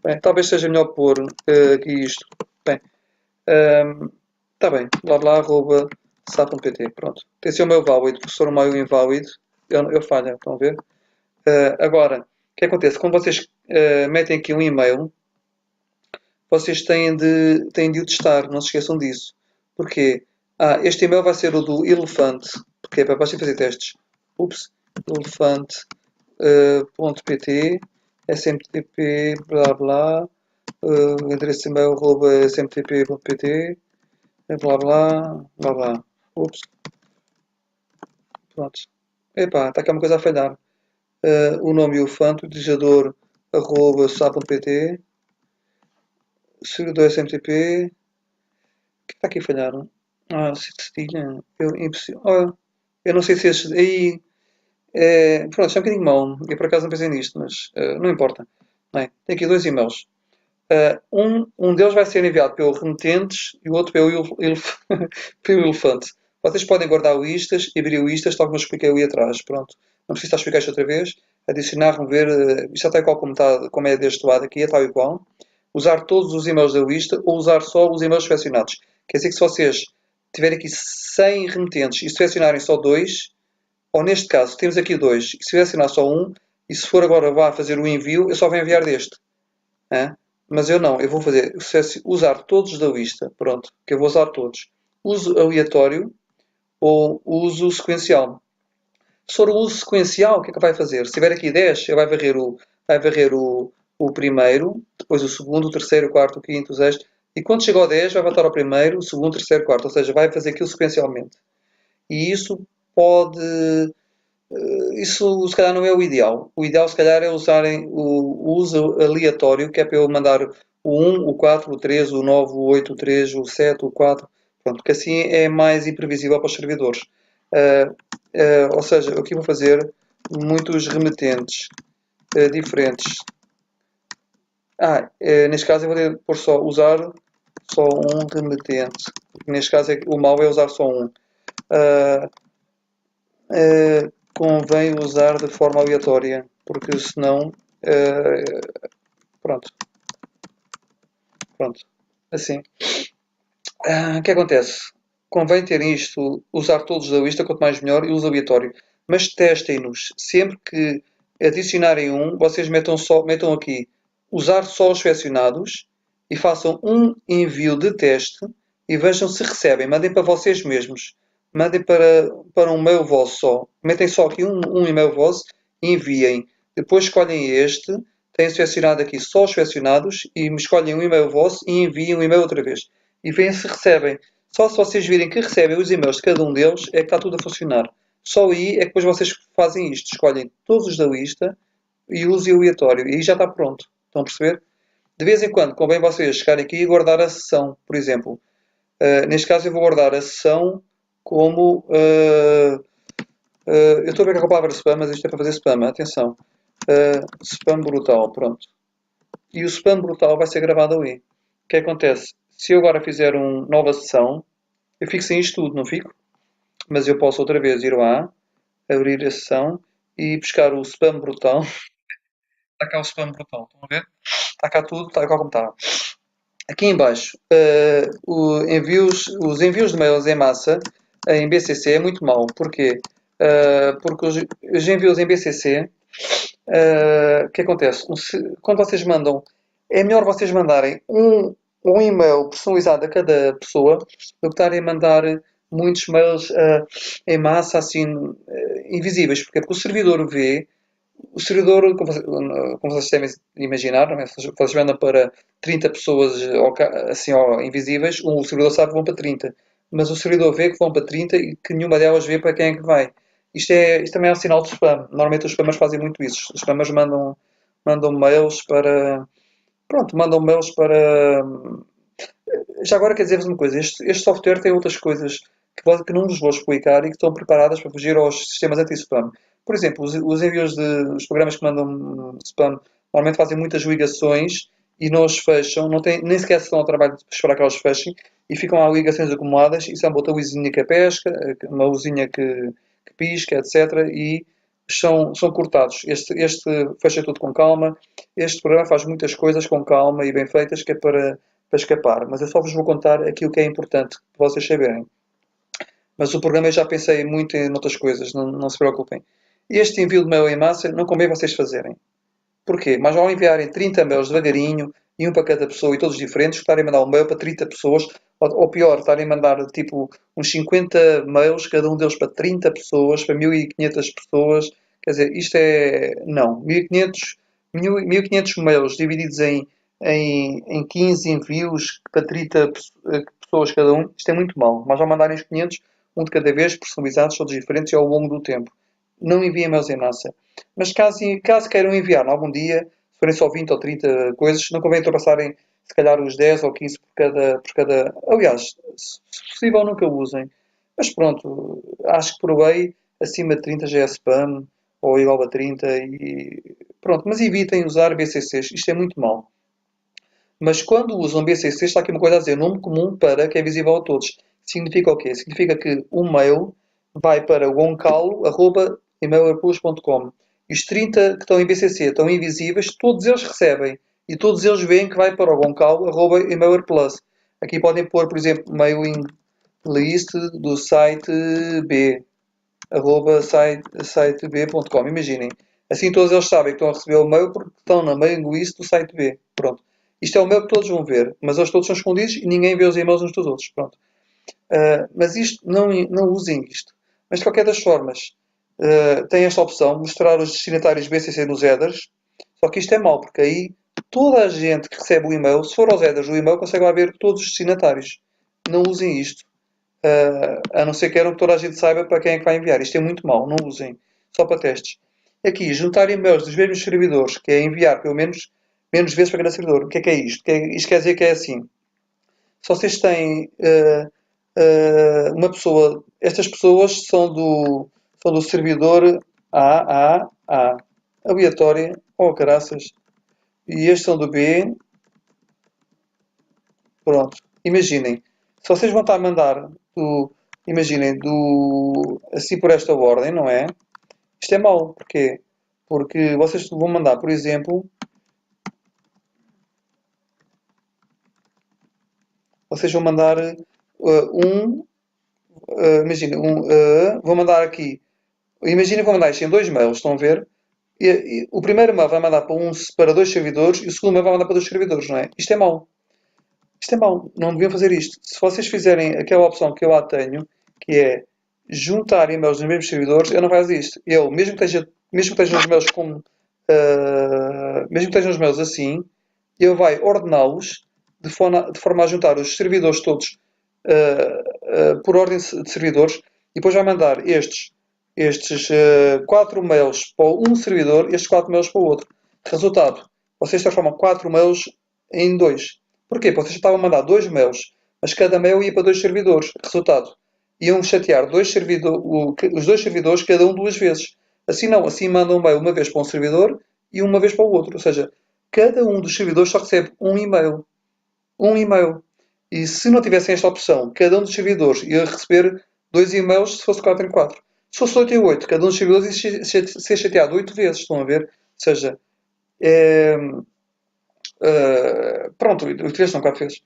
Bem, talvez seja melhor pôr aqui isto. Bem, está bem. Blá blá arroba sa.pt. Pronto. Tem que ser o meu válido, porque se for o meu inválido, eu falho. Estão a ver? Agora, o que acontece? Quando vocês metem aqui um e-mail, vocês têm de o testar, não se esqueçam disso. Porquê? Este e-mail vai ser o do elefante, porque é para baixo fazer testes. Ups, elefante.pt, smtp, blá blá, endereço de e-mail arroba smtp.pt, blá blá, blá blá. Ups, pronto. Epá, está aqui uma coisa a falhar. O nome elefante, utilizador arroba sa.pt, servidor SMTP. O que está aqui a falhar? Cedilha. Impossível. Eu não sei se estes aí. Pronto, isto é um bocadinho mau. Eu por acaso não pensei nisto, mas não importa. Não é? Tem aqui dois e-mails. Um deles vai ser enviado pelo remetentes e o outro pelo elefante. Vocês podem guardar o istas e abrir o istas, tal como eu expliquei ali atrás. Pronto. Não preciso estar a explicar isto outra vez. Adicionar, remover. Isto está igual como é deste lado aqui, é tal e qual. Usar todos os e-mails da lista ou usar só os e-mails selecionados. Quer dizer que se vocês tiverem aqui 100 remetentes e selecionarem só dois, ou neste caso temos aqui dois, e se selecionar só um, e se for agora vá fazer o envio, eu só vou enviar deste. Mas eu não, eu vou fazer usar todos da lista, pronto, que eu vou usar todos. Uso aleatório ou uso sequencial. Se for o uso sequencial, o que é que vai fazer? Se tiver aqui 10, ele vai varrer o primeiro, depois o segundo, o terceiro, o quarto, o quinto, o sexto, e quando chega ao 10 vai voltar ao primeiro, o segundo, o terceiro, o quarto, ou seja, vai fazer aquilo sequencialmente. E isso pode... Isso se calhar não é o ideal. O ideal se calhar é usarem o uso aleatório, que é para eu mandar o 1, o 4, o 3, o 9, o 8, o 3, o 7, o 4. Pronto, que assim é mais imprevisível para os servidores. Ou seja, aqui vou fazer muitos remetentes diferentes. Neste caso eu vou pôr usar só um remetente. Neste caso o mau é usar só um. Convém usar de forma aleatória, porque senão pronto, assim. O que acontece? Convém ter isto, usar todos da lista, quanto mais melhor, e uso aleatório. Mas testem-nos. Sempre que adicionarem um, vocês metam aqui usar só os selecionados e façam um envio de teste e vejam se recebem. Mandem para vocês mesmos. Mandem para um mail vosso só. Metem só aqui um e-mail vosso e enviem. Depois escolhem este. Têm selecionado aqui só os selecionados e me escolhem um e-mail vosso e enviem um e-mail outra vez. E veem se recebem. Só se vocês virem que recebem os e-mails de cada um deles é que está tudo a funcionar. Só aí é que depois vocês fazem isto. Escolhem todos os da lista e usem o aleatório. E aí já está pronto. Estão a perceber? De vez em quando convém vocês chegarem aqui e guardar a sessão. Por exemplo, neste caso eu vou guardar a sessão como... eu estou a ver com a palavra spam, mas isto é para fazer spam. Atenção. Spam brutal. Pronto. E o spam brutal vai ser gravado ali. O que acontece? Se eu agora fizer uma nova sessão, eu fico sem isto tudo, não fico? Mas eu posso outra vez ir lá, abrir a sessão e buscar o spam brutal. Está cá o spam brutal, estão a ver? Está cá tudo, está cá como está. Aqui em baixo, os envios de mails em massa em BCC é muito mau. Porquê? Porque os envios em BCC, o que acontece? Quando vocês mandam, é melhor vocês mandarem um e-mail personalizado a cada pessoa do que estarem a mandar muitos mails em massa, assim, invisíveis. Porque o servidor vê, o servidor, como vocês devem imaginar, não é? Se vocês mandam para 30 pessoas assim, invisíveis, o servidor sabe que vão para 30. Mas o servidor vê que vão para 30 e que nenhuma delas vê para quem é que vai. Isto também é um sinal de spam. Normalmente os spammers fazem muito isso. Os spammers mandam mails para. Pronto, mandam mails para. Já agora quer dizer-vos uma coisa: este software tem outras coisas que não vos vou explicar e que estão preparadas para fugir aos sistemas anti-spam. Por exemplo, os envios os programas que mandam spam normalmente fazem muitas ligações e não os fecham, não tem, nem sequer se dão ao trabalho de esperar que elas fechem e ficam lá ligações acumuladas. Isso é uma outra luzinha que pesca, uma luzinha que pisca, etc. E são cortados. Este fecha tudo com calma. Este programa faz muitas coisas com calma e bem feitas, que é para escapar. Mas eu só vos vou contar aquilo que é importante para vocês saberem. Mas o programa eu já pensei muito em outras coisas, não se preocupem. Este envio de mail em massa não convém vocês fazerem. Porquê? Mas ao enviarem 30 mails devagarinho, e um para cada pessoa e todos diferentes, estarem a mandar um mail para 30 pessoas, ou pior, estarem a mandar tipo uns 50 mails, cada um deles para 30 pessoas, para 1500 pessoas. Quer dizer, isto é. Não. 1500 mails divididos em 15 envios para 30 pessoas cada um, isto é muito mal. Mas ao mandarem os 500, um de cada vez, personalizados, todos diferentes e ao longo do tempo. Não enviem mails em massa. Mas caso queiram enviar algum dia, se forem só 20 ou 30 coisas, não convém ultrapassarem se calhar os 10 ou 15 por cada. Aliás, se possível, nunca usem. Mas pronto, acho que provei, acima de 30 já é spam, ou igual a 30, e pronto. Mas evitem usar BCCs, isto é muito mau. Mas quando usam BCC, está aqui uma coisa a dizer, nome comum para que é visível a todos. Significa o quê? Significa que o mail vai para goncalo.emailerplus.com. E os 30 que estão em BCC estão invisíveis, todos eles recebem. E todos eles veem que vai para o goncalo.emailerplus. Aqui podem pôr, por exemplo, mailing list do site B, siteb.com. Imaginem. Assim todos eles sabem que estão a receber o mail porque estão na mailing list do site B. Pronto. Isto é o mail que todos vão ver, mas eles todos são escondidos e ninguém vê os e-mails uns dos outros. Pronto. Mas isto, não usem isto. Mas de qualquer das formas, tem esta opção, mostrar os destinatários BCC nos headers. Só que isto é mau, porque aí toda a gente que recebe o e-mail, se for aos headers do e-mail, consegue lá ver todos os destinatários. Não usem isto. A não ser que queiram que toda a gente saiba para quem é que vai enviar. Isto é muito mau, não usem. Só para testes. Aqui, juntar e-mails dos mesmos servidores, que é enviar pelo menos vezes para cada servidor. O que é isto? Isto quer dizer que é assim. Se vocês têm uma pessoa, estas pessoas são do servidor A, aleatória, ou caraças, e estes são do B, pronto. Imaginem, se vocês vão estar a mandar imaginem, assim por esta ordem, não é? Isto é mau, porquê? Porque vocês vão mandar, por exemplo, vocês vão mandar imagina, vou mandar aqui, imagina que vou mandar isto em dois mails, estão a ver? O primeiro mail vai mandar para dois servidores e o segundo mail vai mandar para dois servidores, não é? Isto é mau. Isto é mau. Não deviam fazer isto. Se vocês fizerem aquela opção que eu lá tenho, que é juntar e-mails nos mesmos servidores, ele não faz isto. Ele, mesmo que esteja nos mails mesmo que estejam os mails assim, ele vai ordená-los de forma a juntar os servidores todos por ordem de servidores e depois vai mandar estes 4 mails para um servidor e estes 4 mails para o outro. Resultado, vocês transformam 4 mails em 2. Porquê? Porque vocês estavam a mandar 2 mails, mas cada mail ia para 2 servidores. Resultado, iam chatear os 2 servidores cada um 2 vezes. Assim não, assim mandam um mail uma vez para um servidor e uma vez para o outro. Ou seja, cada um dos servidores só recebe um e-mail. Um e-mail. E se não tivessem esta opção, cada um dos servidores ia receber 2 e-mails se fosse 4 em 4. Se fosse 8 em 8, cada um dos servidores ia ser chateado 8 vezes. Estão a ver? Ou seja, é, pronto, 8 vezes não, 4 vezes.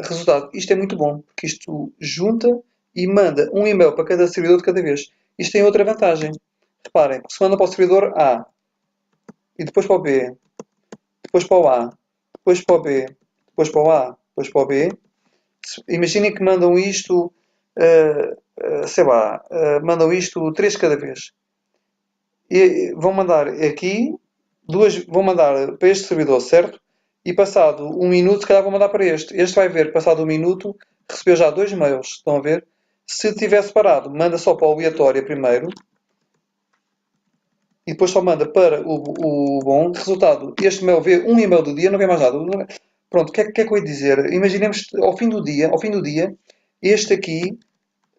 Resultado, isto é muito bom, porque isto junta e manda um e-mail para cada servidor de cada vez. Isto tem outra vantagem. Reparem, se manda para o servidor A, e depois para o B, depois para o A, depois para o B, depois para o A, depois para o B, imaginem que mandam isto sei lá, mandam isto 3 cada vez. E vão mandar aqui, vão mandar para este servidor, certo? E passado um minuto, se calhar vão mandar para este. Este vai ver, passado um minuto, recebeu já 2 mails. Estão a ver? Se tiver separado, manda só para o aleatório primeiro. E depois só manda para o bom. Resultado, este mail vê um e-mail do dia, não vê mais nada. Pronto, o que é que eu ia dizer? Imaginemos ao fim do dia, este aqui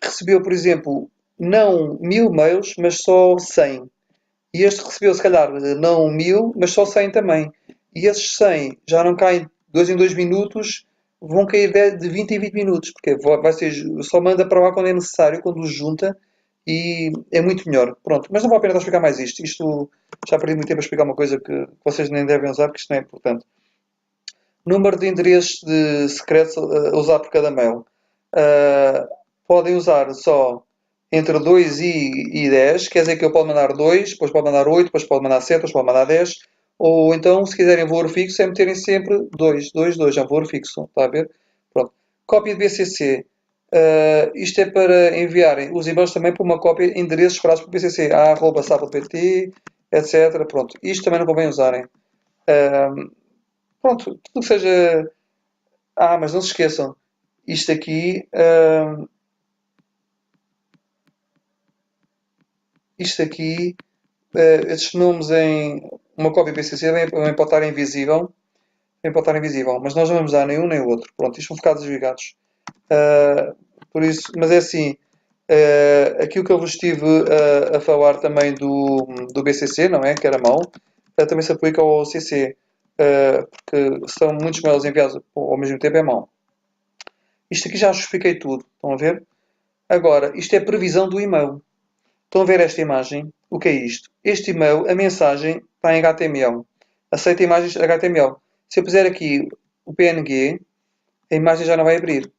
recebeu, por exemplo, não 1000 mails, mas só 100. E este recebeu, se calhar, não 1000, mas só 100 também. E esses 100 já não caem 2 em 2 minutos, vão cair de 20 em 20 minutos, porque vai ser, só manda para lá quando é necessário, quando os junta, e é muito melhor. Pronto, mas não vale a pena explicar mais isto. Isto já perdi muito tempo a explicar uma coisa que vocês nem devem usar, porque isto não é importante. Número de endereços de secretos a usar por cada mail. Uh, podem usar só entre 2 e 10, quer dizer que eu posso mandar 2, depois pode mandar 8, depois pode mandar 7, depois pode mandar 10, ou então, se quiserem valor fixo, é meterem sempre 2, 2, 2, é um valor fixo, está a ver? Pronto. Cópia de BCC. Isto é para enviarem os e-mails também para uma cópia de endereços esperados por BCC, a@sapa.pt, etc. Pronto. Isto também não convém usarem. Pronto, tudo que seja. Mas não se esqueçam. Isto aqui. Isto aqui. Estes nomes em uma cópia BCC também pode estar invisível. Também pode estar invisível. Mas nós não vamos dar nenhum nem o outro. Pronto, isto vão ficar desligados. Por isso, mas é assim. Aquilo que eu vos estive a falar também do BCC, não é? Que era mau. Também se aplica ao CC. Porque são muitos mails enviados ao mesmo tempo é mau. Isto aqui já justifiquei tudo. Estão a ver? Agora, isto é previsão do e-mail. Estão a ver esta imagem? O que é isto? Este e-mail, a mensagem está em HTML. Aceita imagens HTML. Se eu puser aqui o PNG, a imagem já não vai abrir.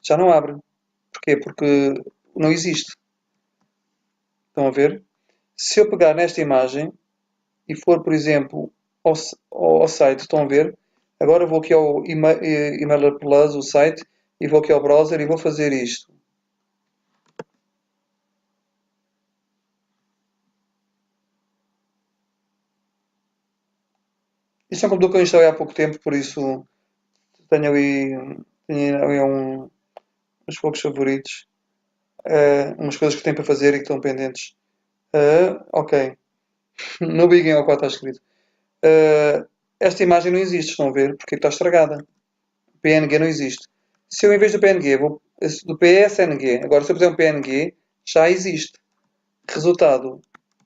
Já não abre. Porquê? Porque não existe. Estão a ver? Se eu pegar nesta imagem e for, por exemplo, ao site, estão a ver? Agora vou aqui ao Emailer Plus, o site, e vou aqui ao browser e vou fazer isto. Isto é um computador que eu instalei há pouco tempo, por isso tenho ali uns poucos favoritos. Umas coisas que tenho para fazer e que estão pendentes. Ok. No Big ao qual está escrito. Esta imagem não existe, estão a ver? Porque está estragada. PNG não existe. Se eu, em vez do PNG, vou do PSNG, agora se eu puser um PNG, já existe. Resultado,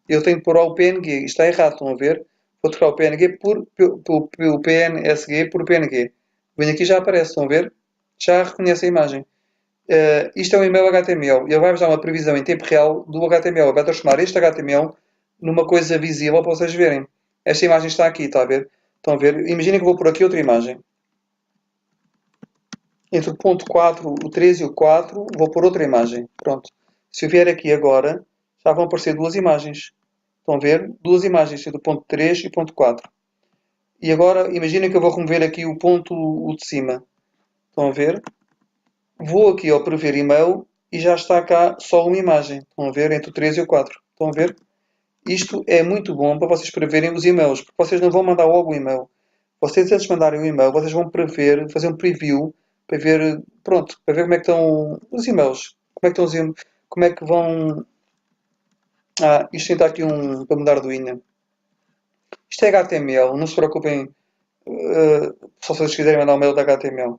eu tenho que pôr o PNG. Isto está errado, estão a ver? Vou trocar o PNG pelo PNSG por PNG. Venho aqui e já aparece, estão a ver? Já reconhece a imagem. Isto é um e-mail HTML. Ele vai-vos dar uma previsão em tempo real do HTML. Ele vai transformar este HTML numa coisa visível para vocês verem. Esta imagem está aqui, está a ver? Estão a ver? Imaginem que eu vou pôr aqui outra imagem. Entre o ponto 4, o 3 e o 4, vou pôr outra imagem. Pronto. Se eu vier aqui agora, já vão aparecer duas imagens. Estão a ver? Duas imagens, entre o ponto 3 e o ponto 4. E agora, imaginem que eu vou remover aqui o ponto o de cima. Estão a ver? Vou aqui ao prever e-mail e já está cá só uma imagem. Estão a ver? Entre o 3 e o 4. Estão a ver? Isto é muito bom para vocês preverem os e-mails, porque vocês não vão mandar logo o e-mail. Vocês, antes de mandarem o e-mail, vocês vão prever, fazer um preview para ver, pronto, para ver como é que estão os e-mails. Como é que estão os e-mails, como é que vão... isto tem aqui para mudar do INA. Isto é HTML, não se preocupem só se vocês quiserem mandar um mail de HTML.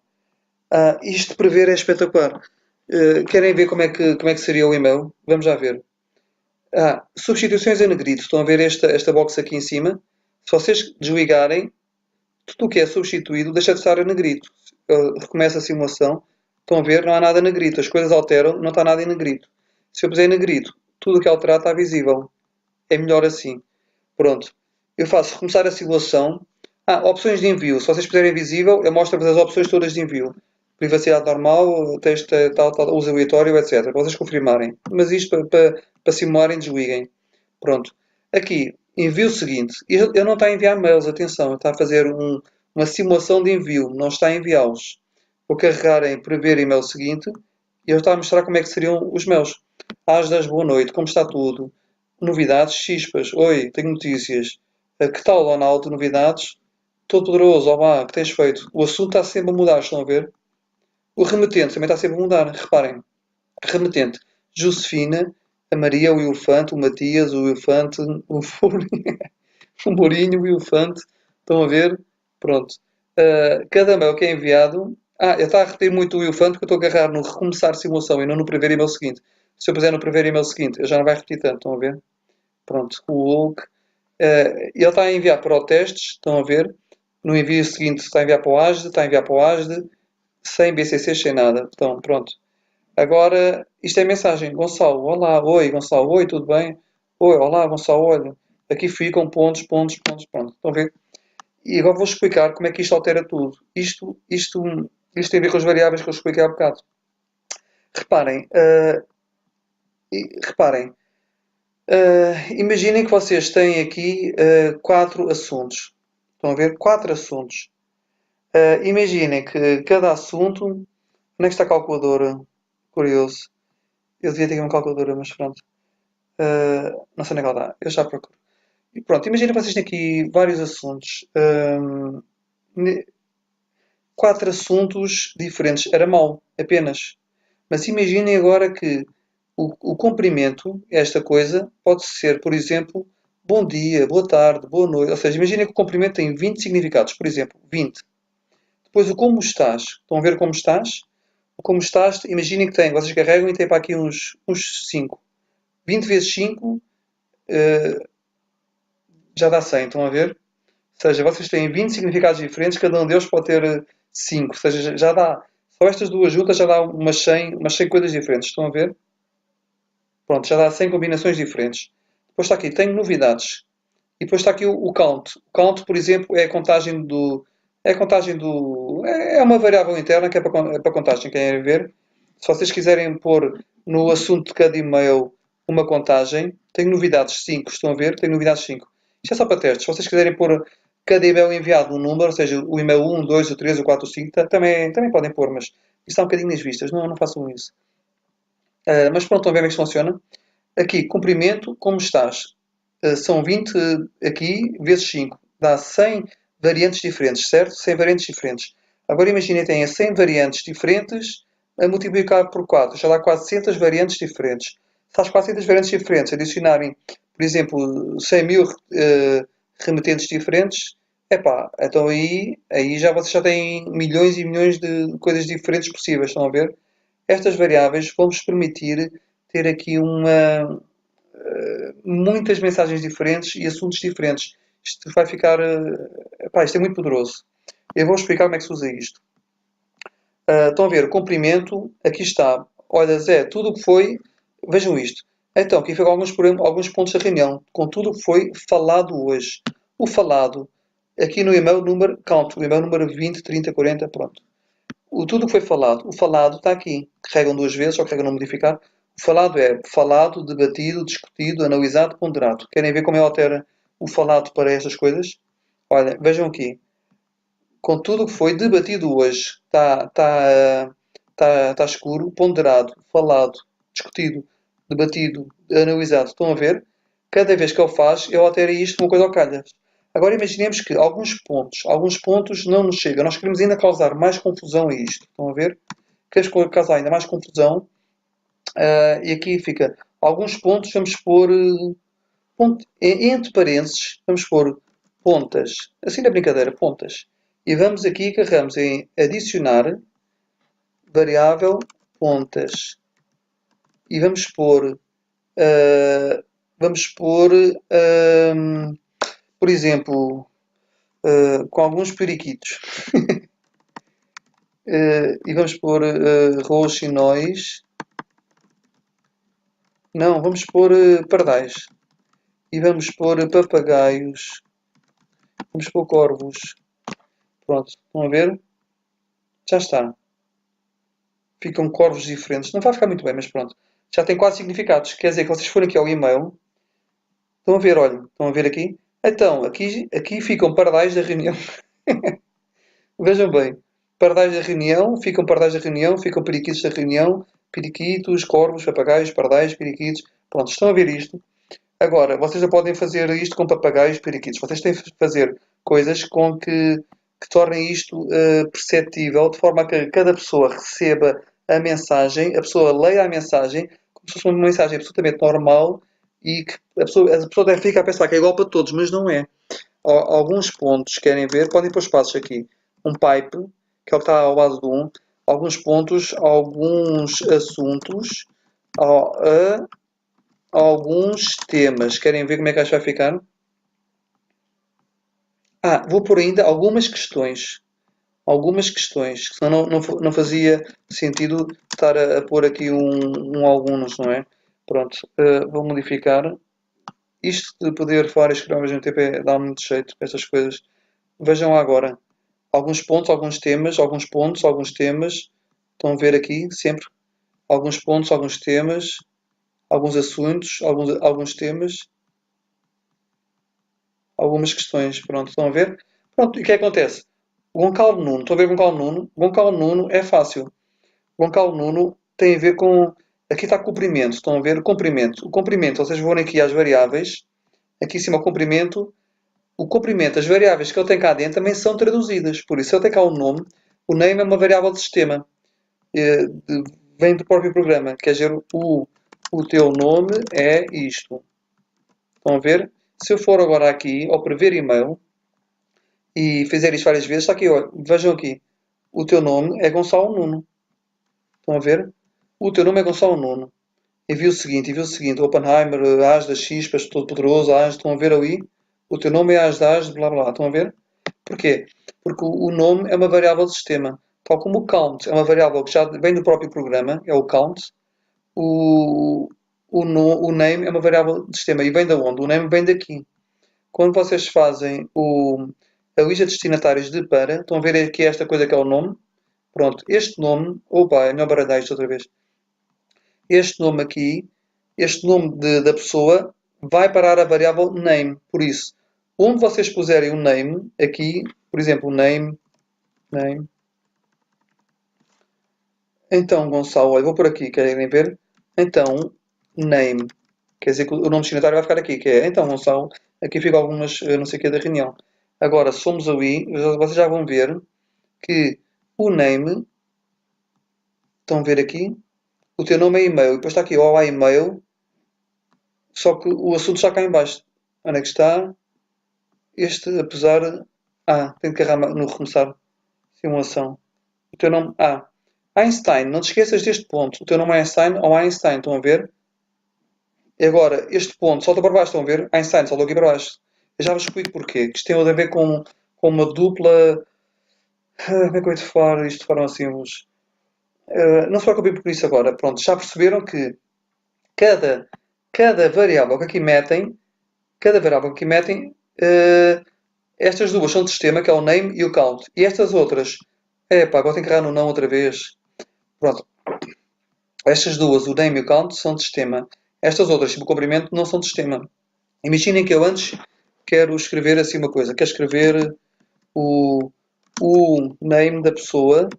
Isto de prever é espetacular. Querem ver como é que seria o e-mail? Vamos já ver. Substituições em negrito. Estão a ver esta box aqui em cima? Se vocês desligarem, tudo o que é substituído deixa de estar a negrito. Recomeça a simulação. Estão a ver? Não há nada em negrito. As coisas alteram, não está nada em negrito. Se eu puser em negrito, tudo o que alterar está visível. É melhor assim. Pronto. Eu faço recomeçar a simulação. Opções de envio. Se vocês puserem visível, eu mostro-vos as opções todas de envio. Privacidade normal, texto tal, uso aleatório, etc. Para vocês confirmarem. Mas isto para simularem, desliguem. Pronto. Aqui, envio seguinte. Ele não está a enviar mails, atenção. Ele está a fazer uma simulação de envio. Não está a enviá-los. Vou carregar em prever e-mail seguinte E eu estava a mostrar como é que seriam os meus. Às 10, boa noite, como está tudo? Novidades, chispas. Oi, tenho notícias. Que tal, Ronaldo? Novidades? Todo poderoso, olá, que tens feito? O assunto está sempre a mudar, estão a ver? O remetente também está sempre a mudar, reparem. Remetente. Josefina, a Maria, o elefante, o Matias, o elefante, o Fúrio, o Mourinho, o elefante. Estão a ver? Pronto. Cada mail que é enviado. Eu estava a repetir muito o elefante porque eu estou a agarrar no recomeçar simulação e não no prever e-mail seguinte. Se eu puser no prever e-mail seguinte, eu já não vai repetir tanto. Estão a ver? Pronto. O Hulk. Ele está a enviar para o testes. Estão a ver? No envio seguinte está a enviar para o ASD, está a enviar para o ASD, sem BCCs, sem nada. Então, pronto. Agora, isto é mensagem. Gonçalo, olá, oi, Gonçalo, oi, tudo bem? Oi, olá, Gonçalo, olha, aqui ficam pontos, pontos, pontos, pronto. Estão a ver? E agora vou explicar como é que isto altera tudo. Isto tem a ver com as variáveis que eu expliquei há bocado. Reparem, reparem, imaginem que vocês têm aqui 4 assuntos. Estão a ver? 4 assuntos. Imaginem que cada assunto. Onde é que está a calculadora? Curioso. Eu devia ter aqui uma calculadora, mas pronto. Não sei onde é que ela está. Eu já procuro. E pronto, imagina que vocês têm aqui vários assuntos. 4 assuntos diferentes. Era mau, apenas. Mas imaginem agora que o comprimento, esta coisa, pode ser, por exemplo, bom dia, boa tarde, boa noite. Ou seja, imaginem que o comprimento tem 20 significados. Por exemplo, 20. Depois o como estás. Estão a ver como estás? O como estás, imaginem que tem. Vocês carregam e tem para aqui uns 5. 20 vezes 5 já dá 100, estão a ver? Ou seja, vocês têm 20 significados diferentes, cada um deles pode ter 5. Ou seja, já dá. Só estas duas juntas já dá umas 100 coisas diferentes, estão a ver? Pronto, já dá 100 combinações diferentes. Depois está aqui, tenho novidades. E depois está aqui o count. O count, por exemplo, é a contagem do. É a contagem do. É uma variável interna que é para contagem, querem ver? Se vocês quiserem pôr no assunto de cada e-mail uma contagem, tenho novidades 5, estão a ver? Tenho novidades 5. Isto é só para testes. Se vocês quiserem pôr cada e-mail enviado um número, ou seja, o e-mail 1, 2, o 3, o 4, o 5, também podem pôr, mas isso está um bocadinho nas vistas, não façam isso. Mas pronto, estão a ver como é que isto funciona? Aqui, comprimento, como estás? São 20 aqui vezes 5. Dá 100 variantes diferentes, certo? 100 variantes diferentes. Agora imaginem, tem 100 variantes diferentes a multiplicar por 4. Já dá 400 variantes diferentes. Se às 400 variantes diferentes adicionarem, por exemplo, 100 mil remetentes diferentes, então aí já vocês já têm milhões e milhões de coisas diferentes possíveis, estão a ver? Estas variáveis vão-vos permitir ter aqui muitas mensagens diferentes e assuntos diferentes. Isto vai ficar. Isto é muito poderoso. Eu vou explicar como é que se usa isto. Estão a ver, o comprimento, aqui está. Olha, Zé, tudo o que foi. Vejam isto. Então, aqui ficam alguns pontos da reunião, com tudo o que foi falado hoje. O falado, aqui no e-mail número, count, o e-mail número 20, 30, 40, pronto. Tudo o que foi falado. O falado está aqui. Carregam 2 vezes, só carregam no modificar. O falado é falado, debatido, discutido, analisado, ponderado. Querem ver como eu altero o falado para estas coisas? Olha, vejam aqui. Com tudo o que foi debatido hoje, está escuro, ponderado, falado, discutido, debatido, analisado. Estão a ver? Cada vez que ele faz, eu altero isto uma coisa ao calhas. Agora imaginemos que alguns pontos não nos chegam. Nós queremos ainda causar mais confusão a isto. Estão a ver? Queremos causar ainda mais confusão. E aqui fica alguns pontos, vamos pôr entre parênteses, vamos pôr pontas. Assim na brincadeira, pontas. E vamos aqui, carregamos em adicionar variável pontas. E vamos pôr, por exemplo, com alguns periquitos. E vamos pôr roxinóis. Não, vamos pôr pardais. E vamos pôr papagaios. Vamos pôr corvos. Pronto, estão a ver? Já está. Ficam corvos diferentes. Não vai ficar muito bem, mas pronto. Já tem 4 significados. Quer dizer que vocês forem aqui ao e-mail. Estão a ver, olha. Estão a ver aqui? Então, aqui ficam pardais da reunião. Vejam bem. Pardais da reunião, ficam periquitos da reunião, periquitos, corvos, papagaios, pardais, periquitos. Pronto, estão a ver isto. Agora, vocês já podem fazer isto com papagaios, periquitos. Vocês têm que fazer coisas que tornem isto perceptível, de forma a que cada pessoa receba a mensagem, a pessoa leia a mensagem, como se fosse uma mensagem absolutamente normal e que a pessoa deve ficar a pensar que é igual para todos, mas não é. Alguns pontos, querem ver, podem pôr espaços aqui. Um pipe, que é o que está ao lado de um. Alguns pontos, alguns assuntos, alguns temas. Querem ver como é que acho que vai ficar? Vou pôr ainda algumas questões. Algumas questões, que senão não fazia sentido estar a pôr aqui alguns, não é? Pronto, vou modificar. Isto de poder falar e escrever ao mesmo tempo dá muito jeito para estas coisas. Vejam agora. Alguns pontos, alguns temas, alguns pontos, alguns temas. Estão a ver aqui, sempre. Alguns pontos, alguns temas, alguns assuntos, alguns temas, algumas questões. Pronto, estão a ver? Pronto, e o que acontece? O Gonçalo Nuno, estão a ver o Gonçalo Nuno? O Gonçalo Nuno é fácil. O Gonçalo Nuno tem a ver com... Aqui está comprimento, estão a ver? O comprimento. O comprimento, vocês vão aqui às variáveis. Aqui em cima o comprimento. O comprimento, as variáveis que ele tem cá dentro também são traduzidas. Por isso, ele tem cá o name é uma variável de sistema. Vem do próprio programa. Quer dizer, o teu nome é isto. Estão a ver? Se eu for agora aqui ao prever e-mail e fizer isto várias vezes, está aqui, olha, vejam aqui. O teu nome é Gonçalo Nuno. Estão a ver? O teu nome é Gonçalo Nuno. Envia o seguinte, Oppenheimer, As da Chispas, Todo-Poderoso, As, estão a ver ali? O teu nome é As da As, blá blá, estão a ver? Porquê? Porque o nome é uma variável de sistema. Tal como o count é uma variável que já vem do próprio programa, é o count. O name é uma variável de sistema. E vem de onde? O name vem daqui. Quando vocês fazem a lista de destinatários de para, estão a ver aqui esta coisa que é o nome? Pronto, este nome, opa, é melhor baralhar isto outra vez. Este nome aqui, este nome da pessoa, vai parar a variável name. Por isso, onde vocês puserem o name, aqui, por exemplo, name, então, Gonçalo, olha, vou por aqui, querem ver? Então, name, quer dizer que o nome destinatário vai ficar aqui, que é, então, Gonçalo, aqui fica algumas, não sei o que, da reunião. Agora, se somos ali, vocês já vão ver que o name, estão a ver aqui? O teu nome é e-mail, e depois está aqui, olá e-mail, só que o assunto está cá em baixo. Onde é que está? Este, apesar... tenho que carregar no recomeçar simulação. O teu nome... Einstein, não te esqueças deste ponto. O teu nome é Einstein ou Einstein, estão a ver? E agora, este ponto, salta para baixo, estão a ver? Einstein, salta aqui para baixo. Eu já vos explico porquê. Isto tem a ver com uma dupla... Como é que eu vou falar isto de forma simples? Não se preocupem por isso agora. Pronto, já perceberam que cada, cada variável que aqui metem, cada variável que aqui metem, estas duas são de sistema, que é o name e o count. E estas outras, agora tenho que errar no não outra vez. Pronto. Estas duas, o name e o count, são de sistema. Estas outras, tipo o comprimento, não são de sistema. Imaginem que eu antes quero escrever assim uma coisa. Quero escrever o, o name da pessoa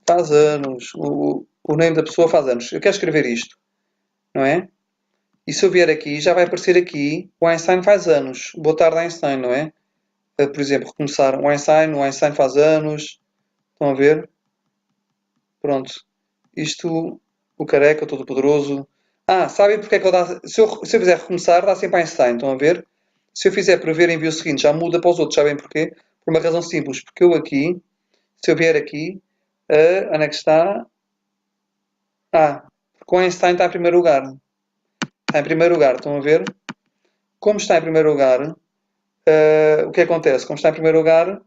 faz anos. O name da pessoa faz anos. Eu quero escrever isto, não é? E se eu vier aqui, já vai aparecer aqui o Einstein faz anos. Boa tarde, Einstein, não é? Por exemplo, recomeçar o Einstein faz anos. Estão a ver? Pronto. Isto, o careca, o todo-poderoso. Sabem porque é que ele dá... Se eu fizer recomeçar, dá sempre Einstein. Estão a ver? Se eu fizer prever envio seguinte, já muda para os outros. Sabem porquê? Por uma razão simples. Porque eu aqui, se eu vier aqui, onde é que está? Porque o Einstein está em primeiro lugar. Está em primeiro lugar. Estão a ver? Como está em primeiro lugar, o que acontece? Como está em primeiro lugar,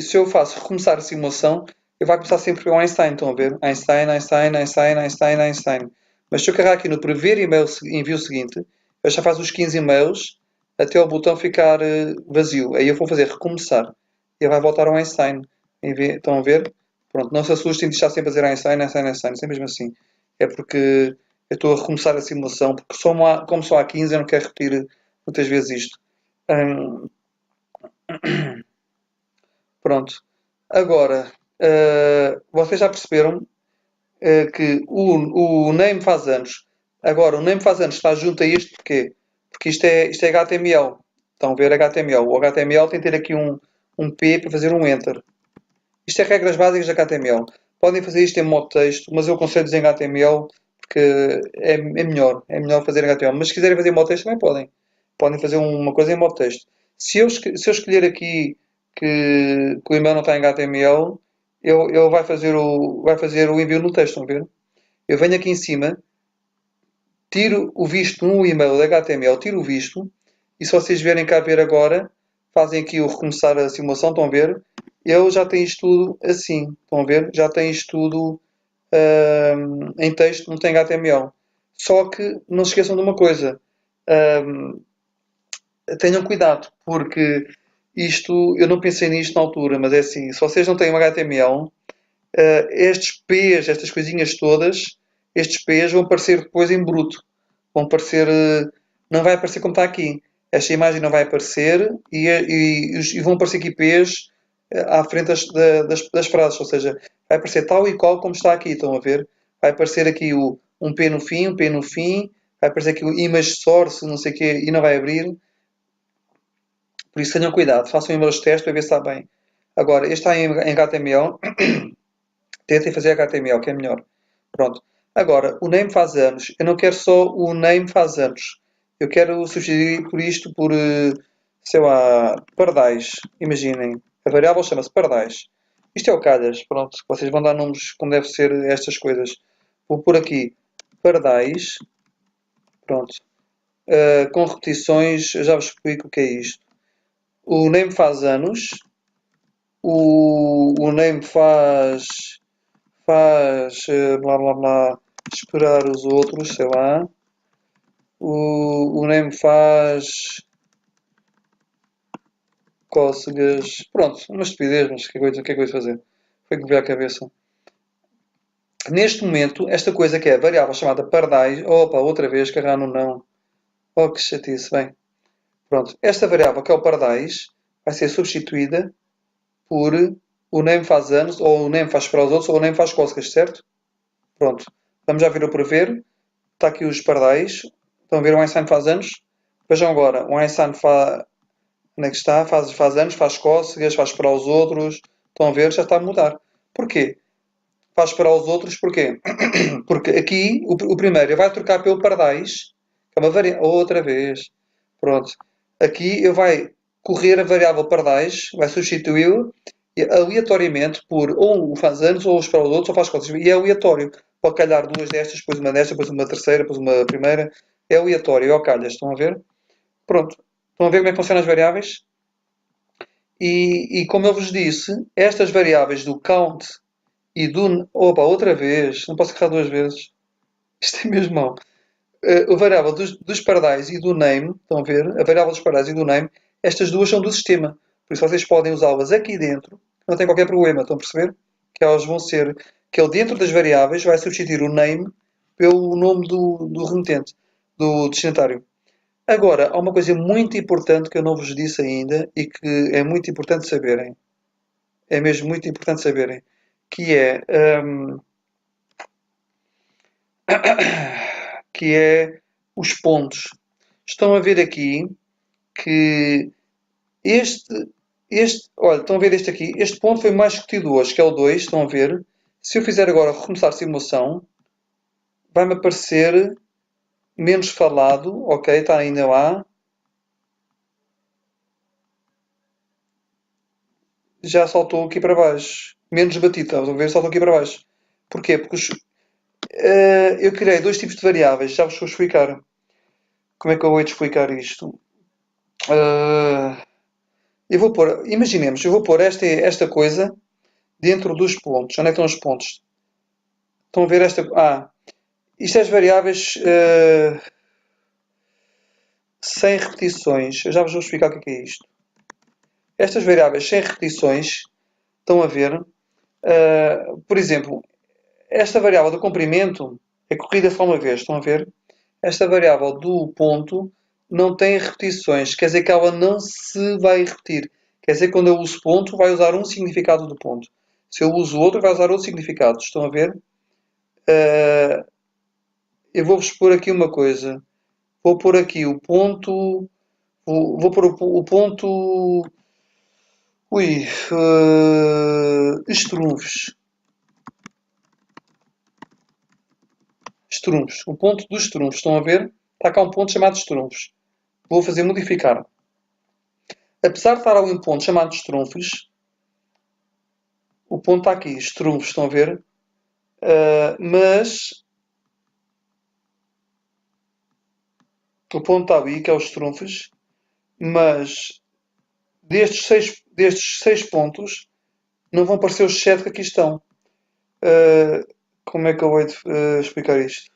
se eu faço recomeçar a simulação, eu vai começar sempre com Einstein, estão a ver? Einstein, Einstein, Einstein, Einstein, Einstein. Mas se eu carregar aqui no prever e-mail, envio seguinte, eu já faço os 15 e-mails até o botão ficar vazio. Aí eu vou fazer recomeçar. E ele vai voltar ao Einstein. Estão a ver? Pronto, não se assustem de estar sempre a dizer Einstein, Einstein, Einstein. Sempre mesmo assim. É porque eu estou a recomeçar a simulação, porque como só há 15, eu não quero repetir muitas vezes isto. Hum, Pronto. Agora, vocês já perceberam que o name faz anos. Agora, o name faz anos está junto a isto porquê? Porque isto é HTML. Estão a ver HTML. O HTML tem que ter aqui um P para fazer um Enter. Isto é regras básicas de HTML. Podem fazer isto em modo texto, mas eu aconselho-vos em HTML porque é melhor. É melhor fazer em HTML. Mas se quiserem fazer em modo texto também podem. Podem fazer uma coisa em modo texto. Se eu escolher aqui que o e-mail não está em HTML, ele vai fazer o envio no texto, estão a ver? Eu venho aqui em cima, tiro o visto no e-mail de HTML, tiro o visto, e se vocês vierem cá ver agora, fazem aqui o recomeçar a simulação, estão a ver? Ele já tem isto tudo assim, estão a ver? Já tem isto tudo em texto, não tem HTML. Só que não se esqueçam de uma coisa, ahm, tenham cuidado, porque isto, eu não pensei nisto na altura, mas é assim, se vocês não têm um HTML, estes P's, estas coisinhas todas, estes P's vão aparecer depois em bruto. Vão aparecer, não vai aparecer como está aqui. Esta imagem não vai aparecer e vão aparecer aqui P's à frente das frases, ou seja, vai aparecer tal e qual como está aqui, estão a ver? Vai aparecer aqui um P no fim, um P no fim, vai aparecer aqui o image source, não sei o quê, e não vai abrir. Por isso tenham cuidado, façam e-mails de teste para ver se está bem. Agora, este está em HTML, tentem fazer HTML, que é melhor. Pronto. Agora, o name faz anos. Eu não quero só o name faz anos. Eu quero substituir por isto por, sei lá, pardais. Imaginem. A variável chama-se pardais. Isto é o calhas. Pronto. Vocês vão dar nomes como deve ser estas coisas. Vou pôr aqui pardais. Pronto. Com repetições, eu já vos explico o que é isto. O name faz anos. O name faz blá blá blá esperar os outros, sei lá. O name faz cócegas. Pronto, uma estupidez, mas que é coisa de fazer? Foi que me veio à cabeça. Neste momento, esta coisa que é a variável chamada pardais. Opa, outra vez, carregar no não. Oh, que chatice, bem. Pronto, esta variável que é o pardais vai ser substituída por o name faz anos, ou o name faz esperar os outros, ou o name faz cócegas, certo? Pronto. Vamos já vir a prever. Está aqui os pardais. Estão a ver o Einstein faz anos? Vejam agora. O Einstein faz... Onde é que está? Faz anos, faz cócegas, faz para os outros. Estão a ver? Já está a mudar. Porquê? Faz para os outros porquê? Porque aqui, o primeiro, ele vai trocar pelo pardais. Que é uma variável. Outra vez. Pronto. Aqui ele vai correr a variável pardais, vai substituí-lo aleatoriamente por ou o faz anos, ou os para os outros, ou faz cócegas. E é aleatório. Pode calhar duas destas, depois uma destas, depois uma terceira, depois uma primeira. É aleatório, é ao calhas. Estão a ver? Pronto. Estão a ver como é que funcionam as variáveis? E como eu vos disse, estas variáveis do count e do... Opa, outra vez. Não posso carregar duas vezes. Isto é mesmo mau. A variável dos pardais e do name, estão a ver? A variável dos pardais e do name, estas duas são do sistema. Por isso vocês podem usá-las aqui dentro. Não tem qualquer problema, estão a perceber? Que elas vão ser... Que ele dentro das variáveis vai substituir o name pelo nome do remetente, do destinatário. Agora, há uma coisa muito importante que eu não vos disse ainda e que é muito importante saberem. É mesmo muito importante saberem. Que é, que é os pontos. Estão a ver aqui que olha, estão a ver este aqui? Este ponto foi mais discutido hoje, que é o 2, estão a ver? Se eu fizer agora recomeçar a simulação, vai-me aparecer menos falado, ok, está ainda lá. Já saltou aqui para baixo. Menos batido, estão a ver? Saltou aqui para baixo. Porquê? Porque eu criei dois tipos de variáveis, já vos vou explicar. Como é que eu vou te explicar isto? Uh, eu vou pôr, imaginemos, eu vou pôr esta coisa dentro dos pontos. Onde é que estão os pontos? Estão a ver esta... isto é as variáveis sem repetições. Eu já vos vou explicar o que é isto. Estas variáveis sem repetições, estão a ver? Por exemplo, esta variável do comprimento é corrida só uma vez, estão a ver? Esta variável do ponto não tem repetições, quer dizer que ela não se vai repetir. Quer dizer que quando eu uso ponto, vai usar um significado do ponto. Se eu uso outro, vai usar outro significado. Estão a ver? Uh, eu vou-vos pôr aqui uma coisa. Vou pôr aqui o ponto. Vou pôr o ponto. Ui. Estrunfos. Estrunfos. O ponto dos estrunfos. Estão a ver? Está cá um ponto chamado estrunfos. Vou fazer modificar. Apesar de estar ali um ponto chamado estrunfos, o ponto está aqui. Estrunfos. Estão a ver? Mas o ponto está ali, que é os estrunfos. Mas destes seis pontos, não vão aparecer os 7 que aqui estão. Como é que eu vou explicar isto?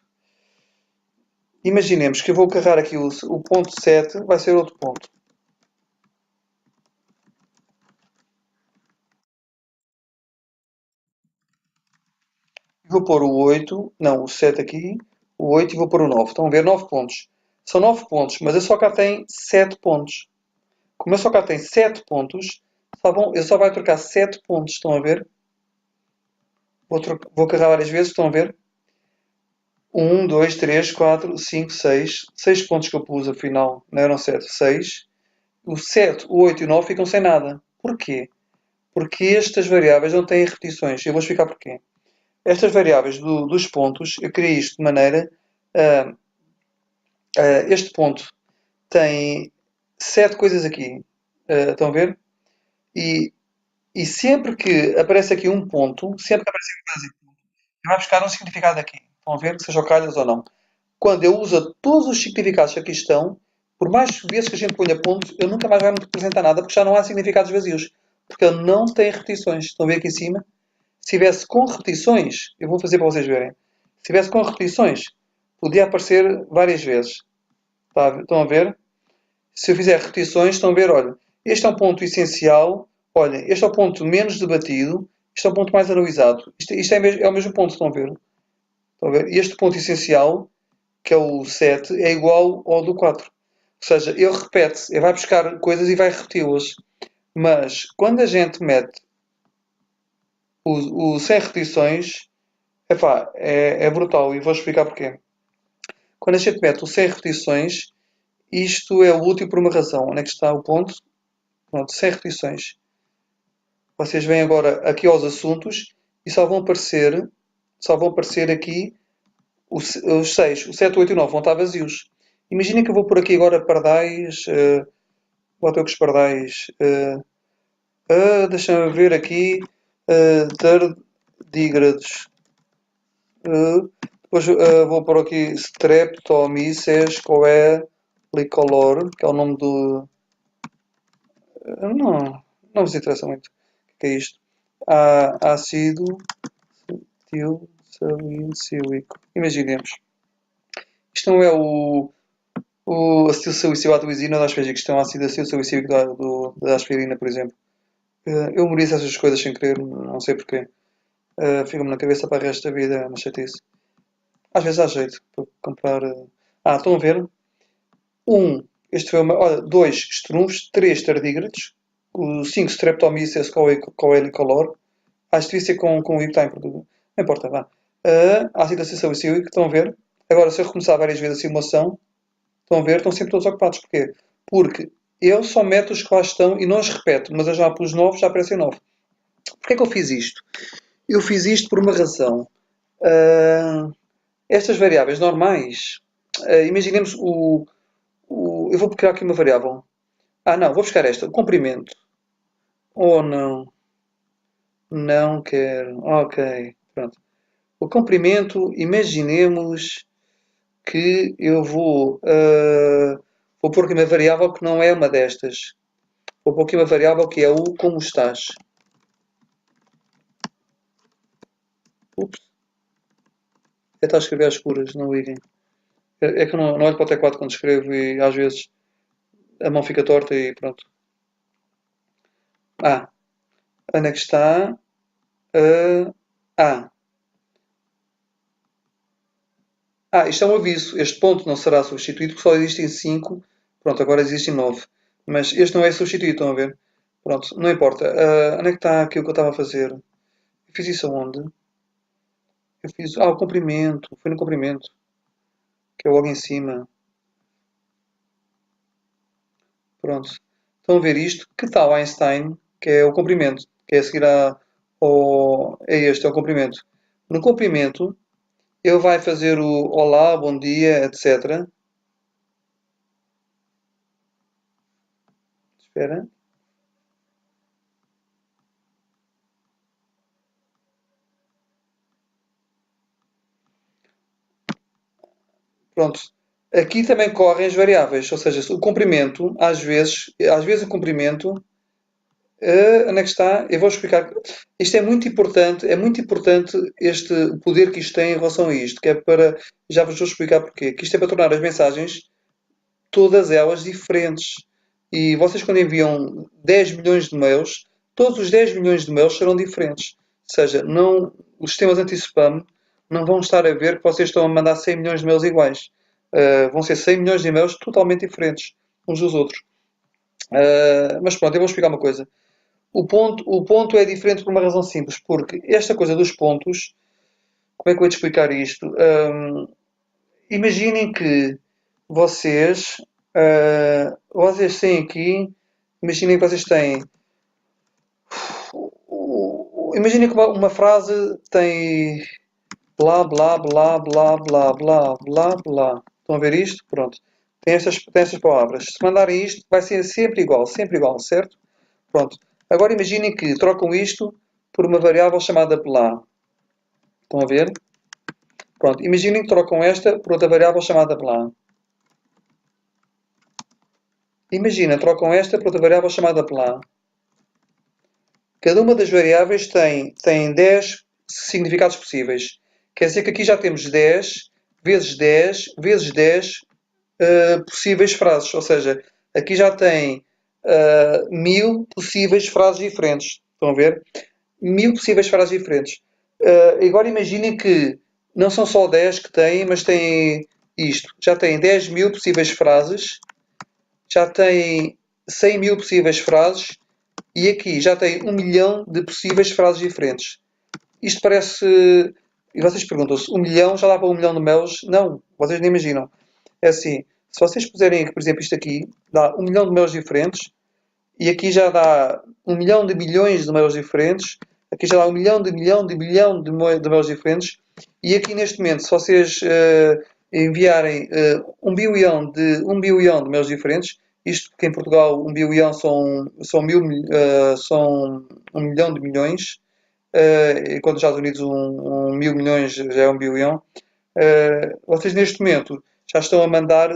Imaginemos que eu vou carregar aqui o ponto 7, vai ser outro ponto. Vou pôr o 8, não, o 7 aqui, o 8 e vou pôr o 9. Estão a ver? 9 pontos. São 9 pontos, mas eu só cá tenho 7 pontos. Como eu só cá tenho 7 pontos, eu só vai trocar 7 pontos. Estão a ver? Vou carregar várias vezes, estão a ver? 1, 2, 3, 4, 5, 6. 6 pontos que eu pus, afinal, não eram 7, 6. O 7, o 8 e o 9 ficam sem nada. Porquê? Porque estas variáveis não têm repetições. Eu vou explicar porquê. Estas variáveis dos pontos, eu criei isto de maneira... este ponto tem 7 coisas aqui. Estão a ver? E sempre que aparece aqui um ponto, sempre que aparece aqui um ponto, vai buscar um significado aqui. Estão a ver? Seja o calhas ou não. Quando eu uso todos os significados que aqui estão, por mais vezes que a gente ponha ponto, eu nunca mais vai me representar nada, porque já não há significados vazios. Porque ele não tem repetições. Estão a ver aqui em cima? Se tivesse com repetições, eu vou fazer para vocês verem. Se tivesse com repetições, podia aparecer várias vezes. Estão a ver? Se eu fizer repetições, estão a ver, olha, este é um ponto essencial, olha, este é o ponto menos debatido, este é o ponto mais analisado. Isto é o mesmo ponto, estão a ver? Estão a ver? E este ponto essencial, que é o 7, é igual ao do 4. Ou seja, ele repete, ele vai buscar coisas e vai repeti-las. Mas quando a gente mete o sem repetições, epá, é brutal e vou explicar porquê. Quando a gente mete o sem repetições, isto é útil por uma razão. Onde é que está o ponto? Pronto, sem repetições. Vocês vêm agora aqui aos assuntos e só vão aparecer aqui os 6, o 7, o 8 e o 9 vão estar vazios. Imaginem que eu vou por aqui agora pardais, vou até com os pardais, deixa-me ver aqui, tardígrados. Depois vou por aqui Streptomyces coelicolor, que é o nome do... não vos interessa muito. O que é isto? Ácido acetilsalicílico. Imaginemos. Isto não é o acetilsalicílato-isina da aspergillus, isto é um ácido acetilsalicílico da aspirina, por exemplo. Eu memorizo essas coisas sem querer, não sei porquê. Fica-me na cabeça para o resto da vida, é uma chatice. Às vezes há jeito para comprar. Estão a ver? Este foi uma. Olha, 2 estrunfos, 3 tardígrados, o 5 streptomyces coelicolor. Isto devia ser com I, está em português. Não importa, vá. Ácido acetilsalicílico, estão a ver? Agora, se eu recomeçar várias vezes a simulação, estão a ver? Estão sempre todos ocupados. Porquê? Porque ele só mete os que lá estão e não os repete, mas eu já pus 9, já aparecem 9. Porquê é que eu fiz isto? Eu fiz isto por uma razão. Estas variáveis normais, imaginemos eu vou criar aqui uma variável. Não, vou buscar esta, o comprimento. Oh, não. Não quero. Ok, pronto. O comprimento, imaginemos que eu vou pôr aqui uma variável que não é uma destas. Vou pôr aqui uma variável que é o como estás. Ups. É estar a escrever às escuras, não liguem. É que eu não olho para o teclado quando escrevo e às vezes a mão fica torta e pronto. Onde é que está? Isto é um aviso. Este ponto não será substituído porque só existem 5. Pronto, agora existem 9. Mas este não é substituído, estão a ver? Pronto, não importa. Onde é que está aquilo que eu estava a fazer? Eu fiz isso aonde? Eu fiz. Ah, o comprimento. Foi no comprimento. Que é logo em cima. Pronto. Estão a ver isto? Que tal Einstein? Que é o comprimento. Que é a seguir é este, é o comprimento. No comprimento, ele vai fazer o olá, bom dia, etc. Espera. Pronto. Aqui também correm as variáveis, ou seja, o comprimento, às vezes o comprimento, onde é que está? Eu vou explicar. Isto é muito importante este o poder que isto tem em relação a isto, que é para, já vos vou explicar porquê, que isto é para tornar as mensagens todas elas diferentes. E vocês quando enviam 10 milhões de mails, todos os 10 milhões de mails serão diferentes. Ou seja, não, os sistemas anti-spam não vão estar a ver que vocês estão a mandar 100 milhões de mails iguais. Vão ser 100 milhões de e-mails totalmente diferentes uns dos outros. Mas pronto, eu vou explicar uma coisa. O ponto é diferente por uma razão simples, porque esta coisa dos pontos, como é que eu vou te explicar isto? Imaginem que vocês, vocês têm aqui, imaginem que vocês têm, imaginem que uma frase tem blá blá blá blá blá blá blá blá. Estão a ver isto? Pronto. Tem estas palavras. Se mandarem isto, vai ser sempre igual, certo? Pronto. Agora imaginem que trocam isto por uma variável chamada blá. Estão a ver? Pronto. Imaginem que trocam esta por outra variável chamada blá. Imagina, trocam esta por outra variável chamada blá. Cada uma das variáveis tem 10 significados possíveis. Quer dizer que aqui já temos 10 vezes 10 vezes 10 possíveis frases. Ou seja, aqui já tem 1000 possíveis frases diferentes. Estão a ver? 1000 possíveis frases diferentes. Agora imaginem que não são só 10 que têm, mas têm isto. Já tem 10 mil possíveis frases, já tem 100 mil possíveis frases e aqui já tem 1 milhão de possíveis frases diferentes. Isto parece. E vocês perguntam-se, 1 milhão já dá para 1 milhão de mails? Não, vocês nem imaginam. É assim, se vocês puserem, por exemplo, isto aqui, dá 1 milhão de mails diferentes, e aqui já dá 1 milhão de milhões de mails diferentes, aqui já dá 1 milhão de mails diferentes, e aqui neste momento, se vocês enviarem 1 bilhão de mails diferentes, isto porque em Portugal 1 bilhão são 1 milhão de milhões, enquanto nos Estados Unidos 1 mil milhões já é 1 bilhão. Vocês neste momento já estão a mandar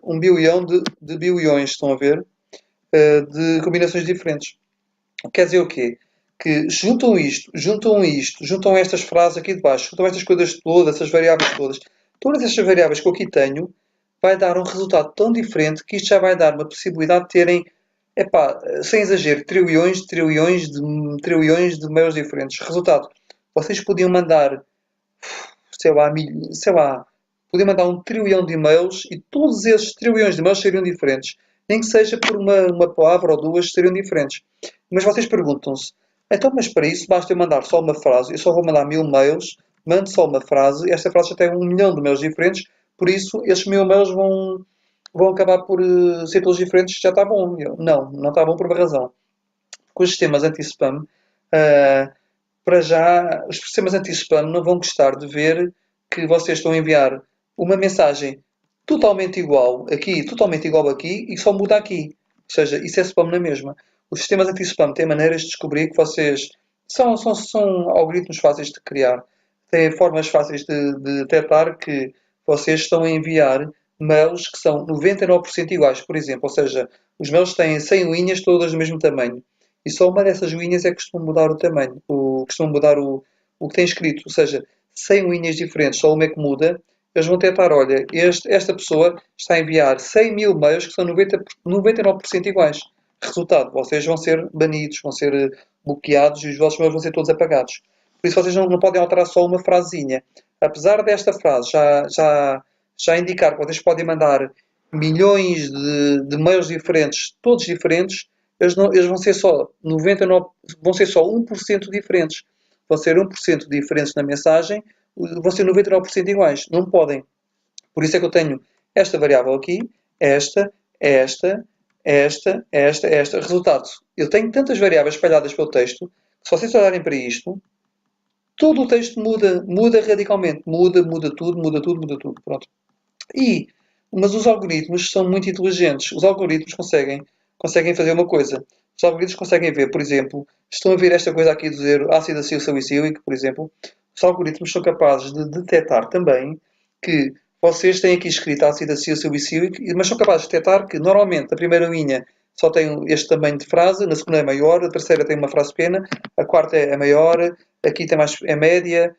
1 bilhão de bilhões, estão a ver? De combinações diferentes. Quer dizer o quê? Que juntam estas frases aqui de baixo, juntam estas coisas todas, essas variáveis todas estas variáveis que eu aqui tenho, vai dar um resultado tão diferente que isto já vai dar uma possibilidade de terem, epá, sem exagero, trilhões de mails diferentes. Resultado, vocês podiam mandar, sei lá, podiam mandar 1 trilhão de e-mails e todos esses trilhões de e-mails seriam diferentes. Nem que seja por uma palavra ou duas seriam diferentes. Mas vocês perguntam-se, então, mas para isso basta eu mandar só uma frase, eu só vou mandar 1000 mails, mando só uma frase, esta frase já tem 1 milhão de mails diferentes, por isso esses 1000 mails vão acabar por ser todos diferentes, já está bom. Não está bom por uma razão. Com os sistemas anti-spam, para já, os sistemas anti-spam não vão gostar de ver que vocês estão a enviar uma mensagem totalmente igual aqui e só muda aqui. Ou seja, isso é spam na mesma. Os sistemas anti-spam têm maneiras de descobrir que vocês são algoritmos fáceis de criar. Têm formas fáceis de detectar que vocês estão a enviar mails que são 99% iguais, por exemplo. Ou seja, os mails têm 100 linhas todas do mesmo tamanho. E só uma dessas linhas é que costuma mudar o tamanho, costuma mudar o que tem escrito. Ou seja, 100 linhas diferentes, só uma é que muda. Eles vão tentar, olha, esta pessoa está a enviar 100 mil mails que são 99% iguais. Resultado, vocês vão ser banidos, vão ser bloqueados e os vossos mails vão ser todos apagados. Por isso vocês não podem alterar só uma frasezinha. Apesar desta frase já indicar que vocês podem mandar milhões de mails diferentes, todos diferentes, eles vão ser só 99, vão ser só 1% diferentes. vão ser 1% diferentes na mensagem, vão ser 99% iguais. Não podem. Por isso é que eu tenho esta variável aqui, esta, esta, esta. Resultado, eu tenho tantas variáveis espalhadas pelo texto, que se vocês olharem para isto, todo o texto muda radicalmente. Muda tudo. Pronto. Mas os algoritmos são muito inteligentes. Os algoritmos conseguem fazer uma coisa. Os algoritmos conseguem ver, por exemplo, estão a ver esta coisa aqui de dizer ácido acilsalicílico, por exemplo. Os algoritmos são capazes de detectar também que vocês têm aqui escrito ácido acilsalicílico, mas são capazes de detectar que normalmente a primeira linha só tem este tamanho de frase, na segunda é maior, a terceira tem uma frase pequena, a quarta é maior, aqui tem mais, é média.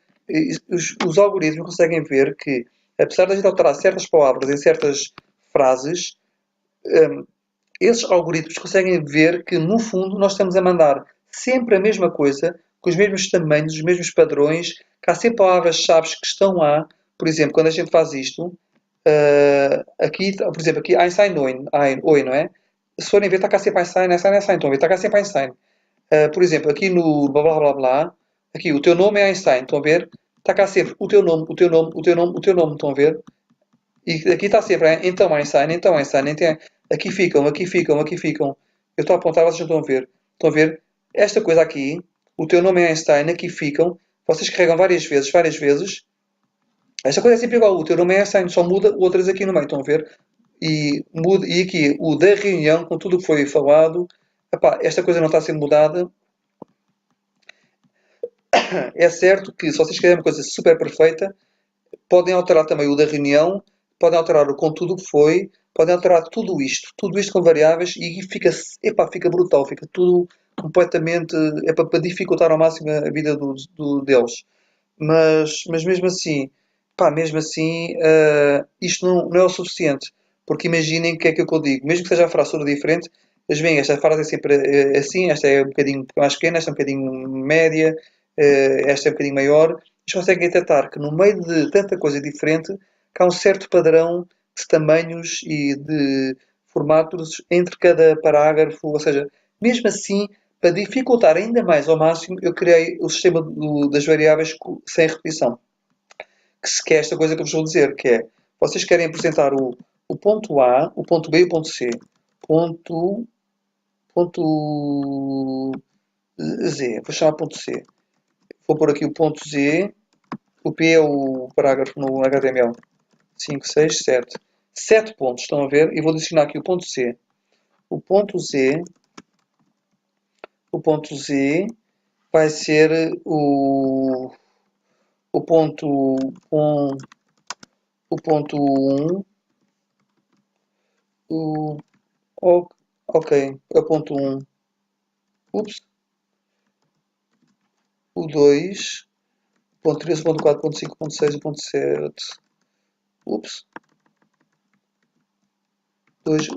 Os algoritmos conseguem ver que, apesar de a gente alterar certas palavras em certas frases, esses algoritmos conseguem ver que, no fundo, nós estamos a mandar sempre a mesma coisa, com os mesmos tamanhos, os mesmos padrões, que há sempre palavras-chave que estão lá. Por exemplo, quando a gente faz isto, aqui, por exemplo, aqui Einstein, oi, não é? Se forem ver, está cá sempre Einstein. Estão a ver? Está cá sempre Einstein. Por exemplo, aqui no blá blá blá blá, aqui o teu nome é Einstein, estão a ver? Está cá sempre o teu nome, estão a ver? E aqui está sempre, então Einstein, aqui ficam. Eu estou a apontar, vocês não estão a ver. Estão a ver? Esta coisa aqui, o teu nome é Einstein, aqui ficam. Vocês carregam várias vezes. Esta coisa é sempre igual, o teu nome é Einstein, só muda outras aqui no meio, estão a ver? E aqui, o da reunião, com tudo o que foi falado. Epá, esta coisa não está a ser mudada. É certo que se vocês querem uma coisa super perfeita, podem alterar também o da reunião, podem alterar o conteúdo que foi, podem alterar tudo isto com variáveis e fica brutal, fica tudo completamente, para dificultar ao máximo a vida deles. Mas mesmo assim, isto não é o suficiente, porque imaginem o que é que eu digo, mesmo que seja a frase toda diferente, mas bem, esta frase é sempre assim, esta é um bocadinho mais pequena, esta é um bocadinho média, esta é um bocadinho maior. Eles conseguem detectar que no meio de tanta coisa diferente, que há um certo padrão de tamanhos e de formatos entre cada parágrafo, ou seja, mesmo assim, para dificultar ainda mais ao máximo, eu criei o sistema das variáveis sem repetição. Que é esta coisa que eu vos vou dizer, que é, vocês querem apresentar o ponto A, o ponto B e o ponto C. Ponto Z, vou chamar ponto C. Vou pôr aqui o ponto Z, o P é o parágrafo no HTML. 5, 6, 7. 7 pontos, estão a ver? E vou adicionar aqui o ponto C. O ponto Z, o ponto Z vai ser o ponto 1, o ponto 1, ok, é o ponto 1, ups, o 2, ponto 3, ponto 4, ponto 5, ponto 6, ponto 7, ups, 2,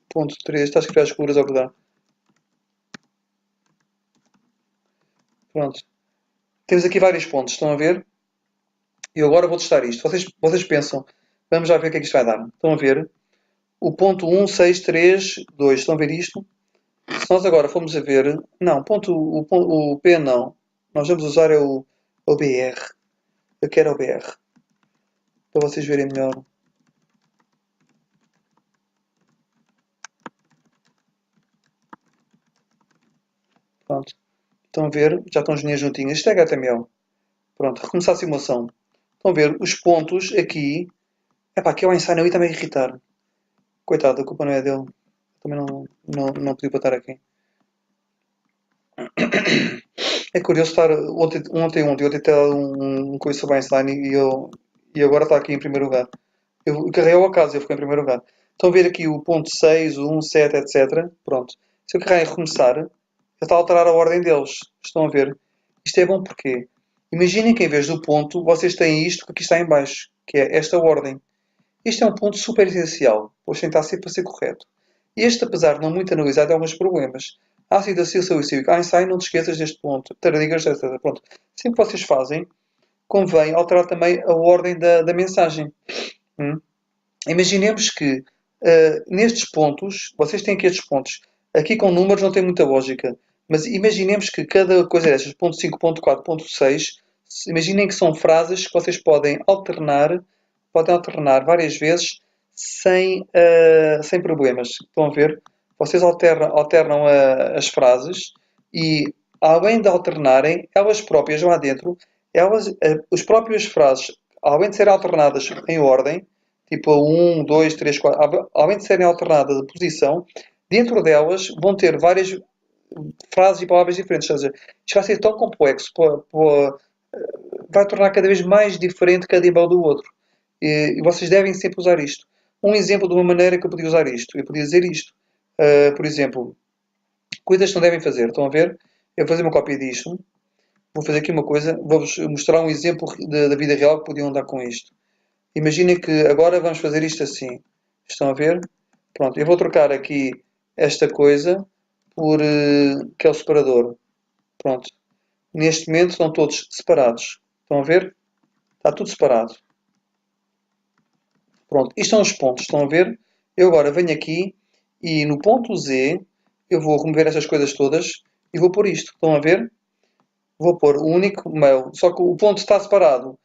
ponto 3, está a escrever as colunas ao redor. Pronto. Temos aqui vários pontos, estão a ver? E agora vou testar isto. Vocês pensam, vamos já ver o que é que isto vai dar. Estão a ver? O ponto 1, 6, 3, 2. Estão a ver isto? Se nós agora formos a ver... Não, o P não. Nós vamos usar o BR. Eu quero o BR. Para vocês verem melhor. Pronto. Estão a ver? Já estão as linhas juntinhas. Isto é HTML. Pronto. Recomeçar a simulação. Estão a ver? Os pontos aqui... Epá, aqui é o Einstein ali está-me a irritar. Coitado, a culpa não é dele. Também não pediu para estar aqui. É curioso estar ontem ter um coisa sobre Einstein e agora está aqui em primeiro lugar. Eu carreguei ao acaso e eu fiquei em primeiro lugar. Estão a ver aqui o ponto 6, o 1, 7, etc. Pronto. Se eu carregar em recomeçar, ele está a alterar a ordem deles. Estão a ver? Isto é bom porque imaginem que em vez do ponto vocês têm isto que aqui está em baixo, que é esta ordem. Este é um ponto super essencial, pois tem que estar sempre a ser correto. Este, apesar de não muito analisado, tem alguns problemas. Ácido acilsalicílico. Einstein, não te esqueças deste ponto. Tardigas, etc. Pronto. Sempre que vocês fazem, convém alterar também a ordem da mensagem. Imaginemos que nestes pontos, vocês têm aqui estes pontos. Aqui com números não tem muita lógica. Mas imaginemos que cada coisa destas, ponto 5, ponto 4, ponto 6, imaginem que são frases que vocês podem alternar várias vezes sem problemas. Estão a ver? Vocês alternam as frases e, além de alternarem, elas próprias lá dentro, as próprias frases, além de serem alternadas em ordem, tipo a 1, 2, 3, 4, além de serem alternadas de posição, dentro delas vão ter várias frases e palavras diferentes. Ou seja, isto vai ser tão complexo, vai tornar cada vez mais diferente cada e-mail do outro. E vocês devem sempre usar isto. Um exemplo de uma maneira que eu podia usar isto. Eu podia dizer isto. Por exemplo, coisas que não devem fazer. Estão a ver? Eu vou fazer uma cópia disto. Vou fazer aqui uma coisa. Vou-vos mostrar um exemplo da vida real que podiam andar com isto. Imaginem que agora vamos fazer isto assim. Estão a ver? Pronto, eu vou trocar aqui esta coisa por que é o separador. Pronto. Neste momento estão todos separados. Estão a ver? Está tudo separado. Pronto, isto são os pontos. Estão a ver? Eu agora venho aqui e no ponto Z eu vou remover estas coisas todas e vou pôr isto. Estão a ver? Vou pôr o único mail. Só que o ponto está separado.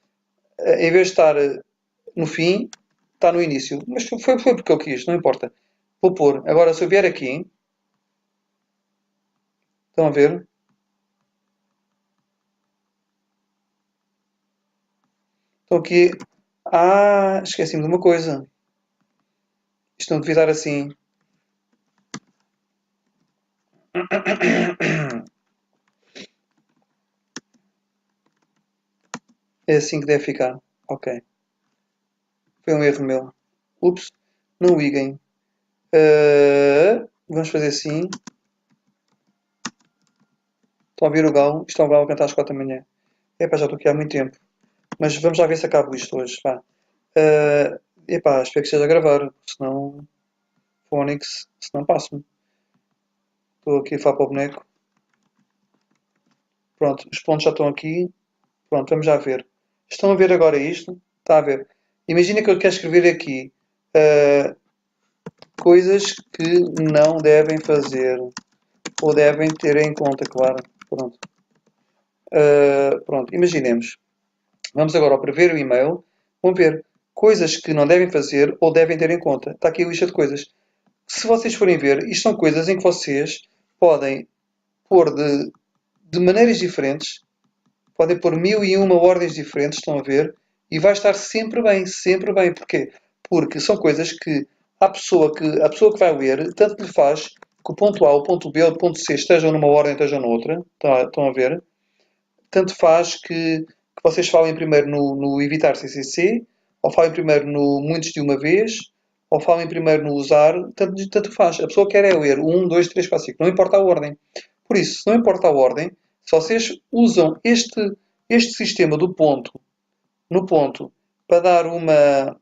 Em vez de estar no fim, está no início. Mas foi porque eu quis, não importa. Vou pôr. Agora, se eu vier aqui, estão a ver? Estou aqui. Ah, esqueci-me de uma coisa. Isto não devia estar assim. É assim que deve ficar. Ok. Foi um erro meu. Ups. Não liguem. Vamos fazer assim. Estão a ver o galo? Isto é um galo a cantar às 4 da manhã. Epá, já estou aqui há muito tempo. Mas vamos lá ver se acabo isto hoje. Vá. Epá, espero que esteja a gravar. Senão... Phonics. Senão passo-me. Estou aqui a falar para o boneco. Pronto, os pontos já estão aqui. Pronto, vamos já ver. Estão a ver agora isto? Está a ver. Imagina que eu quero escrever aqui coisas que não devem fazer. Ou devem ter em conta, claro. Pronto. Pronto, imaginemos. Vamos agora ao prever o e-mail. Vamos ver coisas que não devem fazer ou devem ter em conta. Está aqui a lista de coisas. Se vocês forem ver, isto são coisas em que vocês podem pôr de maneiras diferentes. Podem pôr 1001 ordens diferentes, estão a ver? E vai estar sempre bem, sempre bem. Porquê? Porque são coisas que a pessoa que vai ler, tanto lhe faz que o ponto A, o ponto B ou o ponto C estejam numa ordem, estejam noutra. Estão a ver? Tanto faz que vocês falem primeiro no evitar CCC, ou falem primeiro no muitos de uma vez, ou falem primeiro no usar, tanto faz. A pessoa quer é ler 1, 2, 3, 4, 5, não importa a ordem. Por isso, se não importa a ordem, se vocês usam este sistema do ponto, no ponto, para dar uma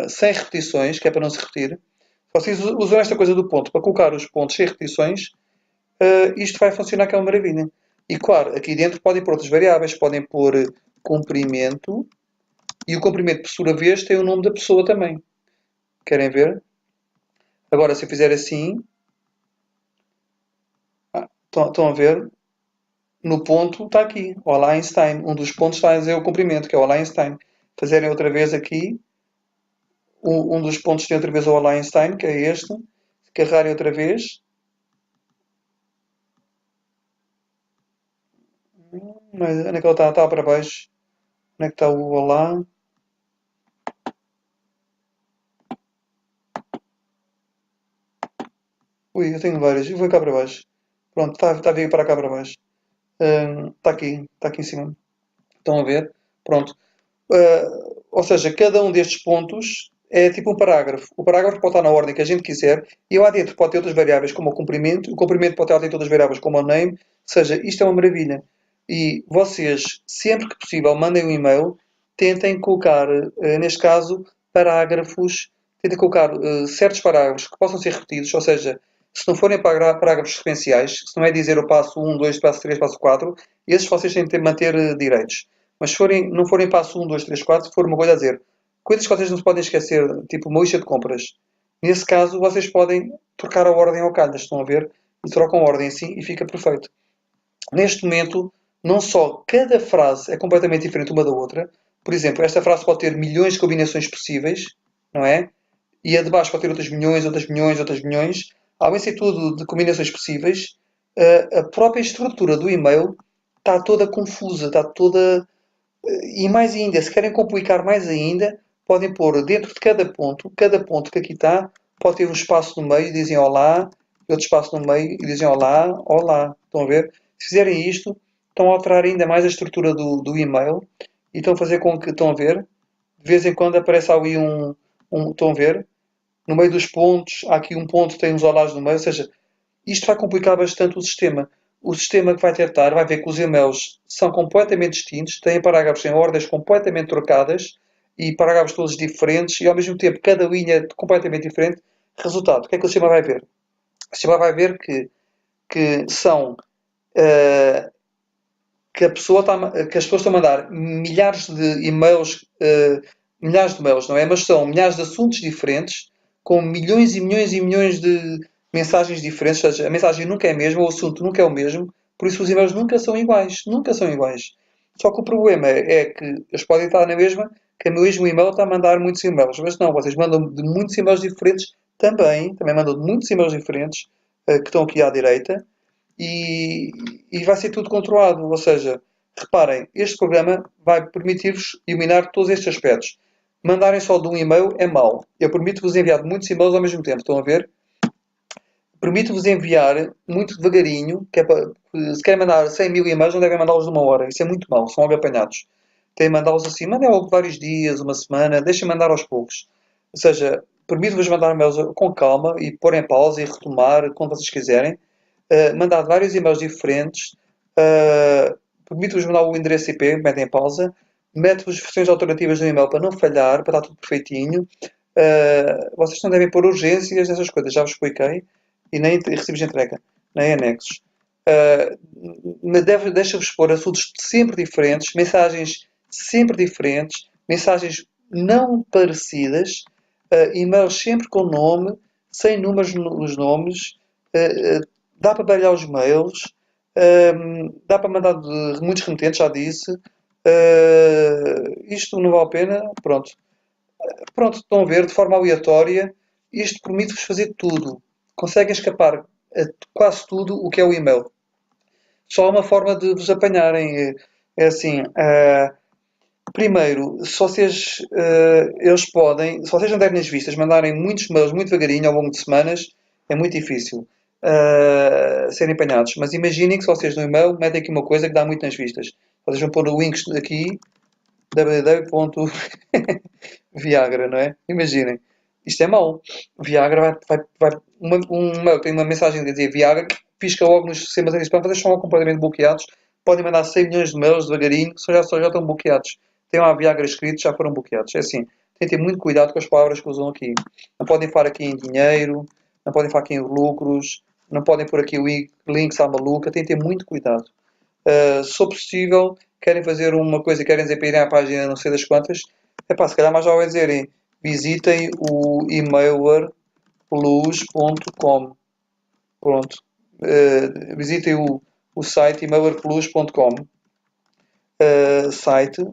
sem repetições, que é para não se repetir, se vocês usam esta coisa do ponto para colocar os pontos sem repetições, isto vai funcionar que é uma maravilha. E claro, aqui dentro podem pôr outras variáveis, podem pôr comprimento, e o comprimento, por sua vez, tem o nome da pessoa também. Querem ver? Agora, se eu fizer assim, estão a ver? No ponto está aqui, Olá Einstein. Um dos pontos está a dizer o comprimento, que é o Olá Einstein. Fazerem outra vez aqui, um dos pontos tem outra vez o Olá Einstein, que é este. Se carregarem outra vez, mas onde é que ele está? Está para baixo. Onde é que está o Olá? Ui, eu tenho vários. Eu vou cá para baixo. Pronto, está a vir para cá para baixo. Está aqui em cima. Estão a ver? Pronto. Ou seja, cada um destes pontos é tipo um parágrafo. O parágrafo pode estar na ordem que a gente quiser e lá dentro pode ter outras variáveis como o comprimento pode estar dentro de outras variáveis como o name. Ou seja, isto é uma maravilha. E vocês, sempre que possível, mandem um e-mail, tentem colocar, neste caso, parágrafos, tentem colocar certos parágrafos que possam ser repetidos, ou seja, se não forem parágrafos sequenciais, se não é dizer o passo 1, 2, passo 3, passo 4, esses vocês têm de manter direitos. Mas se não forem passo 1, 2, 3, 4, se for uma coisa a dizer, coisas que vocês não se podem esquecer, tipo uma lista de compras. Nesse caso, vocês podem trocar a ordem ao calhas, estão a ver? e trocam ordem assim e fica perfeito. Neste momento, não só cada frase é completamente diferente uma da outra, por exemplo, esta frase pode ter milhões de combinações possíveis, não é? E a de baixo pode ter outras milhões, outras milhões, outras milhões. Além de ser tudo de combinações possíveis, a própria estrutura do e-mail está toda confusa, está toda. E mais ainda, se querem complicar mais ainda, podem pôr dentro de cada ponto que aqui está, pode ter um espaço no meio e dizem olá, e outro espaço no meio e dizem olá, olá. Estão a ver? Se fizerem isto, estão a alterar ainda mais a estrutura do e-mail e estão a fazer com que, estão a ver, de vez em quando aparece ali estão a ver, no meio dos pontos, há aqui um ponto que tem uns olás no meio, ou seja, isto vai complicar bastante o sistema. O sistema que vai tentar vai ver que os e-mails são completamente distintos, têm parágrafos em ordens completamente trocadas e parágrafos todos diferentes e ao mesmo tempo cada linha é completamente diferente. Resultado, o que é que o sistema vai ver? O sistema vai ver que são uh, que, que as pessoas estão a mandar milhares de e-mails, milhares de e-mails, não é? Mas são milhares de assuntos diferentes, com milhões e milhões e milhões de mensagens diferentes, ou seja, a mensagem nunca é a mesma, o assunto nunca é o mesmo, por isso os e-mails nunca são iguais, nunca são iguais. Só que o problema é que eles podem estar na mesma, que o mesmo e-mail está a mandar muitos e-mails, mas não, vocês mandam de muitos e-mails diferentes também mandam de muitos e-mails diferentes, que estão aqui à direita, e, e vai ser tudo controlado. Ou seja, reparem, este programa vai permitir-vos eliminar todos estes aspectos. Mandarem só de um e-mail é mau. Eu permito-vos enviar muitos e-mails ao mesmo tempo. Estão a ver? Permito-vos enviar muito devagarinho, que é para, se querem mandar 100 mil e-mails, não devem mandá-los de uma hora. Isso é muito mau, são logo apanhados. Têm de mandá-los assim, mandem logo vários dias, uma semana, deixem mandar aos poucos. Ou seja, permito-vos mandar e-mails com calma e pôr em pausa e retomar quando vocês quiserem. Mandar vários e-mails diferentes. Permite-vos mandar o endereço IP, metem em pausa. Mete-vos versões alternativas do e-mail para não falhar, para estar tudo perfeitinho. Vocês não devem pôr urgências nessas coisas, já vos expliquei. E nem recibos de entrega, nem anexos. Deixa-vos pôr assuntos sempre diferentes, mensagens sempre diferentes, mensagens não parecidas, e-mails sempre com nome, sem números nos nomes, dá para baralhar os mails, dá para mandar de muitos remetentes, já disse. Isto não vale a pena, pronto. Pronto, estão a ver, de forma aleatória, isto permite-vos fazer tudo. Conseguem escapar a quase tudo o que é o e-mail. Só há uma forma de vos apanharem. É assim, primeiro, se vocês, eles podem, se vocês não derem nas vistas, mandarem muitos mails muito devagarinho ao longo de semanas, é muito difícil serem apanhados. Mas imaginem que se vocês no e-mail metem aqui uma coisa que dá muito nas vistas. Vocês vão pôr o link aqui, www.viagra, não é? Imaginem. Isto é mau. Viagra um e-mail tem uma mensagem a dizer Viagra, pisca logo nos sistemas de spam, vocês são logo completamente bloqueados. Podem mandar 100 milhões de mails devagarinho, já estão bloqueados. Tem lá Viagra escrito, já foram bloqueados. É assim, tem que ter muito cuidado com as palavras que usam aqui. Não podem falar aqui em dinheiro, não podem falar aqui em lucros, não podem pôr aqui links à maluca, tem que ter muito cuidado. Se for possível, querem fazer uma coisa, querem dizer para irem à página não sei das quantas, epá, se calhar mais já vai dizerem visitem o emailerplus.com. Pronto. Visitem o site emailerplus.com site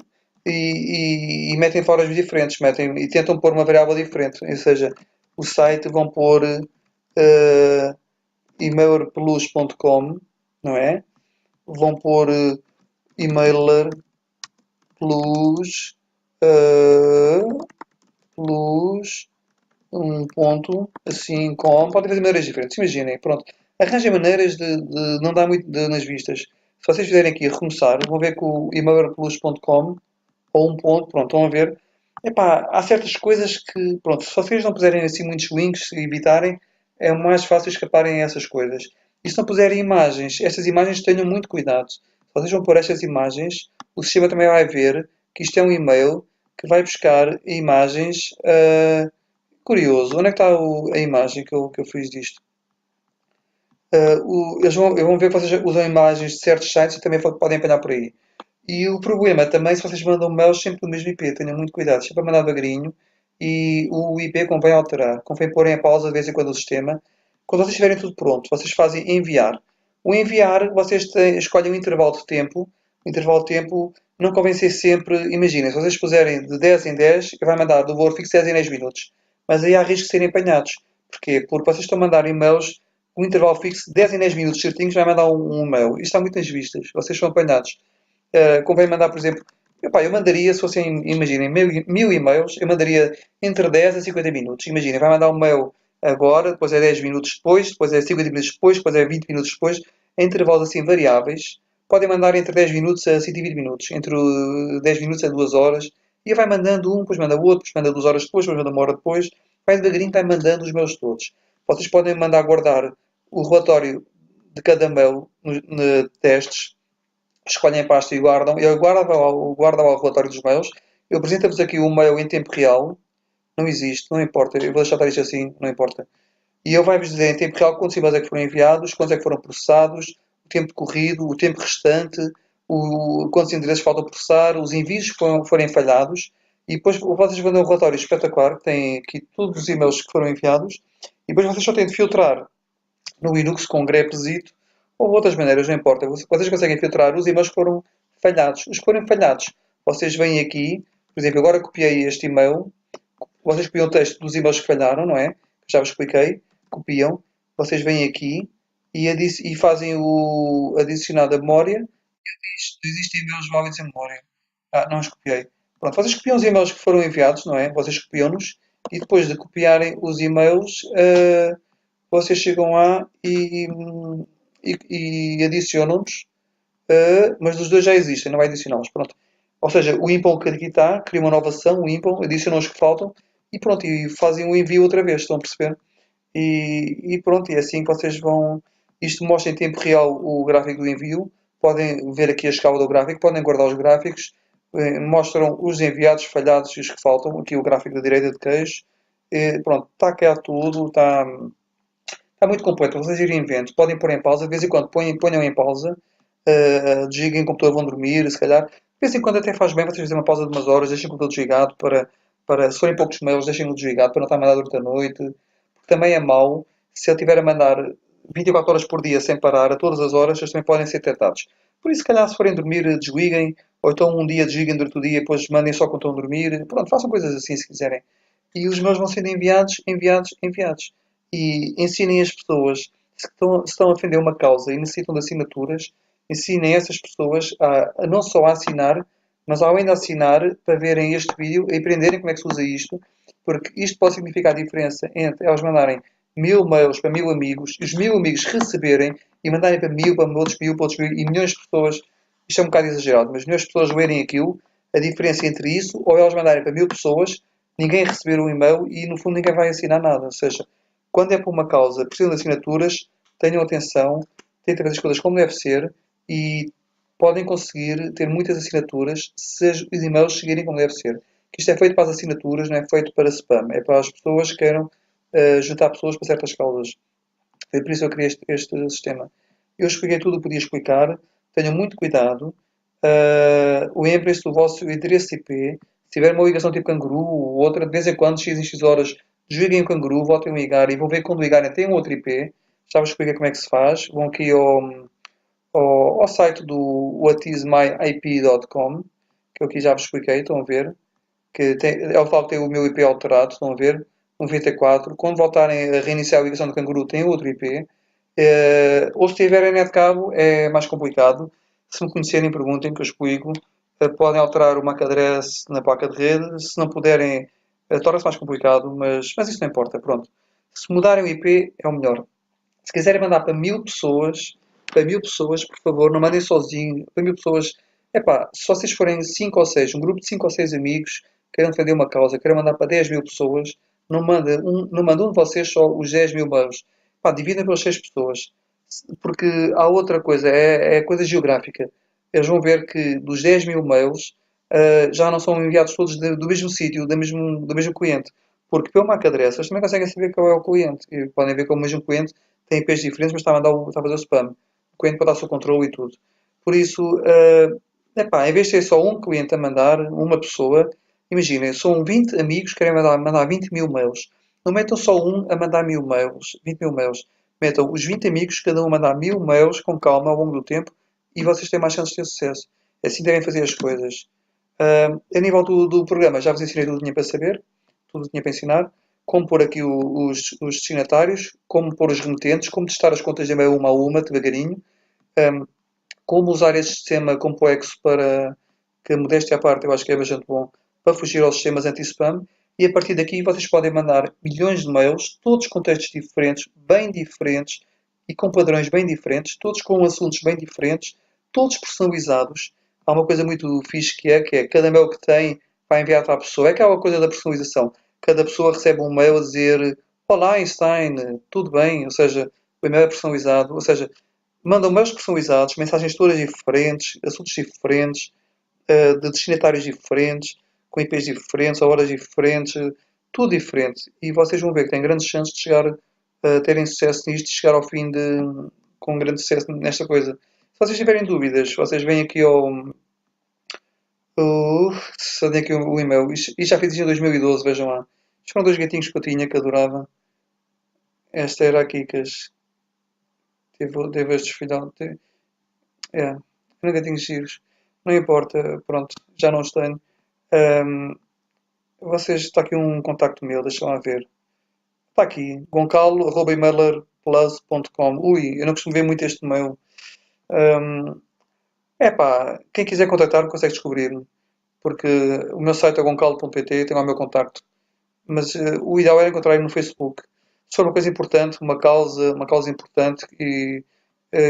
e metem fora os diferentes, metem, e tentam pôr uma variável diferente. Ou seja, o site vão pôr emailerplus.com, não é? Vão pôr emailer plus plus um ponto assim com podem fazer maneiras diferentes, imaginem, pronto, arranjem maneiras de não dar muito nas vistas. Se vocês fizerem aqui recomeçar, vão ver que o emailerplus.com ou um ponto, pronto, estão a ver. Epá, há certas coisas que, pronto, se vocês não puserem assim muitos links e evitarem, é mais fácil escaparem a essas coisas. E se não puserem imagens, estas imagens tenham muito cuidado. Se vocês vão pôr estas imagens, o sistema também vai ver que isto é um e-mail que vai buscar imagens. Curioso, onde é que está a imagem que eu fiz disto? Eles vão ver que vocês usam imagens de certos sites e também podem apanhar por aí. E o problema também, se vocês mandam mails sempre do mesmo IP, tenham muito cuidado, sempre a mandar devagarinho e o IP convém alterar, convém pôr em pausa de vez em quando o sistema. Quando vocês tiverem tudo pronto, vocês fazem enviar. O enviar, vocês escolhem um intervalo de tempo. O intervalo de tempo não convém ser sempre. Imaginem, se vocês puserem de 10 em 10, vai mandar do valor fixo 10 em 10 minutos. Mas aí há risco de serem apanhados. Porquê? Porque vocês estão a mandar e-mails com um intervalo fixo de 10 em 10 minutos certinhos, vai mandar um e-mail. Isto está muito nas vistas. Vocês são apanhados. Convém mandar, por exemplo, eu mandaria, se fossem, imaginem, mil e-mails, eu mandaria entre 10 a 50 minutos. Imaginem, vai mandar um mail agora, depois é 10 minutos depois é 50 minutos depois é 20 minutos depois, em intervalos assim variáveis. Podem mandar entre 10 minutos a 120 minutos, entre 10 minutos a 2 horas, e vai mandando um, depois manda o outro, depois manda 2 horas depois, depois manda uma hora depois, vai devagarinho, vai mandando os mails todos. Vocês podem mandar guardar o relatório de cada mail no testes, escolhem a pasta e guardam. Eu guardo lá o relatório dos mails. Eu apresento-vos aqui o mail em tempo real. Não existe, não importa. Eu vou deixar isto assim, não importa. E ele vai-vos dizer em tempo real quantos e-mails é que foram enviados, quantos é que foram processados, o tempo corrido, o tempo restante, quantos endereços faltam processar, os envios que forem falhados. E depois vocês vão ter um relatório espetacular, que tem aqui todos os e-mails que foram enviados. E depois vocês só têm de filtrar no Linux com grepzito ou outras maneiras, não importa. Vocês conseguem filtrar os e-mails que foram falhados. Os que forem falhados, vocês vêm aqui, por exemplo, agora copiei este e-mail, vocês copiam o texto dos e-mails que falharam, não é? Já vos expliquei, copiam, vocês vêm aqui e fazem o adicionar da memória. Existem e-mails válidos em memória. Não os copiei. Pronto, vocês copiam os e-mails que foram enviados, não é? Vocês copiam-nos e depois de copiarem os e-mails, vocês chegam lá e adicionam-nos, mas os dois já existem, não vai adicioná-los. Pronto. Ou seja, o impom que aqui está, cria uma nova ação, o impom, adicionam os que faltam e pronto, e fazem o envio outra vez, estão a perceber? E pronto, e é assim que vocês vão. Isto mostra em tempo real o gráfico do envio. Podem ver aqui a escala do gráfico, podem guardar os gráficos. Mostram os enviados, falhados e os que faltam. Aqui o gráfico da direita de queijo. Pronto, está cá tudo, está muito completo. Vocês irem vendo, podem pôr em pausa, de vez em quando ponham em pausa, desliguem o computador, vão dormir, se calhar. De vez em quando até faz bem vocês fazerem uma pausa de umas horas, deixem o computador desligado se forem poucos mails, deixem-o desligado para não estar a mandar durante a noite. Porque também é mau, se ele estiver a mandar 24 horas por dia sem parar, a todas as horas, eles também podem ser detectados. Por isso, se calhar, se forem dormir, desliguem, ou então um dia desliguem durante o dia e depois mandem só quando estão a dormir. Pronto, façam coisas assim se quiserem. E os mails vão sendo enviados, enviados, enviados. E ensinem as pessoas, se estão a defender uma causa e necessitam de assinaturas, ensinem essas pessoas a não só a assinar, mas além de assinar, para verem este vídeo e aprenderem como é que se usa isto, porque isto pode significar a diferença entre elas mandarem 1000 mails para 1000 amigos e os 1000 amigos receberem e mandarem para 1000, para outros 1000, para outros 1000 e milhões de pessoas. Isto é um bocado exagerado, mas milhões de pessoas lerem aquilo, a diferença entre isso ou elas mandarem para 1000 pessoas, ninguém receber o e-mail e no fundo ninguém vai assinar nada. Ou seja, quando é por uma causa, precisam de assinaturas, tenham atenção, tentem fazer as coisas como deve ser e podem conseguir ter muitas assinaturas se os e-mails seguirem como deve ser. Que isto é feito para as assinaturas, não é feito para spam. É para as pessoas que queiram juntar pessoas para certas causas. Foi por isso que eu criei este sistema. Eu expliquei tudo o que podia explicar. Tenham muito cuidado. Lembrem-se do vosso endereço IP. Se tiver uma ligação tipo canguru ou outra, de vez em quando, x em x horas, desliguem o canguru, voltem a ligar e vão ver que quando ligarem tem um outro IP. Já vos expliquei como é que se faz. Vão aqui ao site do whatismyip.com, que eu aqui já vos expliquei, estão a ver? É o tal que tem o meu IP alterado, estão a ver? 94. Quando voltarem a reiniciar a ligação do canguru, tem outro IP. Ou se tiverem net cabo, é mais complicado. Se me conhecerem, perguntem, que eu explico. Podem alterar o MAC address na placa de rede. Se não puderem, torna-se mais complicado, mas isso não importa. Pronto. Se mudarem o IP, é o melhor. Se quiserem mandar para 1000 pessoas, por favor, não mandem sozinho. Para 1000 pessoas, se vocês forem 5 ou 6, um grupo de 5 ou 6 amigos, querem defender uma causa, querem mandar para 10 mil pessoas, não manda um de vocês só os 10 mil mails. Dividem pelas 6 pessoas. Porque há outra coisa, é coisa geográfica. Eles vão ver que dos 10 mil mails, já não são enviados todos do mesmo sítio, do mesmo cliente. Porque pelo MAC address, eles também conseguem saber qual é o cliente. E podem ver que o mesmo cliente tem IPs diferentes, mas está a fazer o spam. O cliente pode dar o seu controle e tudo. Por isso, em vez de ser só um cliente a mandar, uma pessoa, imaginem, são 20 amigos que querem mandar 20 mil mails. Não metam só um a mandar 1000 mails, 20 mil mails. Metam os 20 amigos, cada um a mandar 1000 mails com calma ao longo do tempo e vocês têm mais chances de ter sucesso. Assim devem fazer as coisas. A nível do programa, já vos ensinei tudo o que tinha para saber, tudo o que tinha para ensinar. Como pôr aqui os destinatários, como pôr os remetentes, como testar as contas de e-mail uma a uma, devagarinho. Um, como usar este sistema complexo para que, modéstia à parte, eu acho que é bastante bom para fugir aos sistemas anti-spam. E a partir daqui vocês podem mandar milhões de mails, todos com textos diferentes, bem diferentes e com padrões bem diferentes, todos com assuntos bem diferentes, todos personalizados. Há uma coisa muito fixe que é cada mail que tem vai enviar para a pessoa. É aquela coisa da personalização. Cada pessoa recebe um mail a dizer: Olá Einstein, tudo bem? Ou seja, o e-mail é personalizado. Ou seja, mandam mails personalizados, mensagens todas diferentes, assuntos diferentes, de destinatários diferentes, com IPs diferentes, a horas diferentes, tudo diferente. E vocês vão ver que têm grandes chances de chegar a terem sucesso nisto, de chegar ao fim com grande sucesso nesta coisa. Se vocês tiverem dúvidas, vocês vêm aqui só tenho aqui o e-mail. Isto já fiz em 2012, vejam lá. Isto foram dois gatinhos que eu tinha que adorava. Esta era a Kikas. Teve estes filhotes. É, eram gatinhos giros. Não importa, pronto, já não os tenho. Ahm, está aqui um contacto meu, deixa lá ver. Está aqui, goncalo@emailerplus.com. Ui, eu não costumo ver muito este mail. Ahm, Epá, quem quiser contactar-me consegue descobrir-me. Porque o meu site é goncalo.pt, tem lá o meu contacto. Mas o ideal era encontrar-me no Facebook. Se for uma coisa importante, uma causa importante, e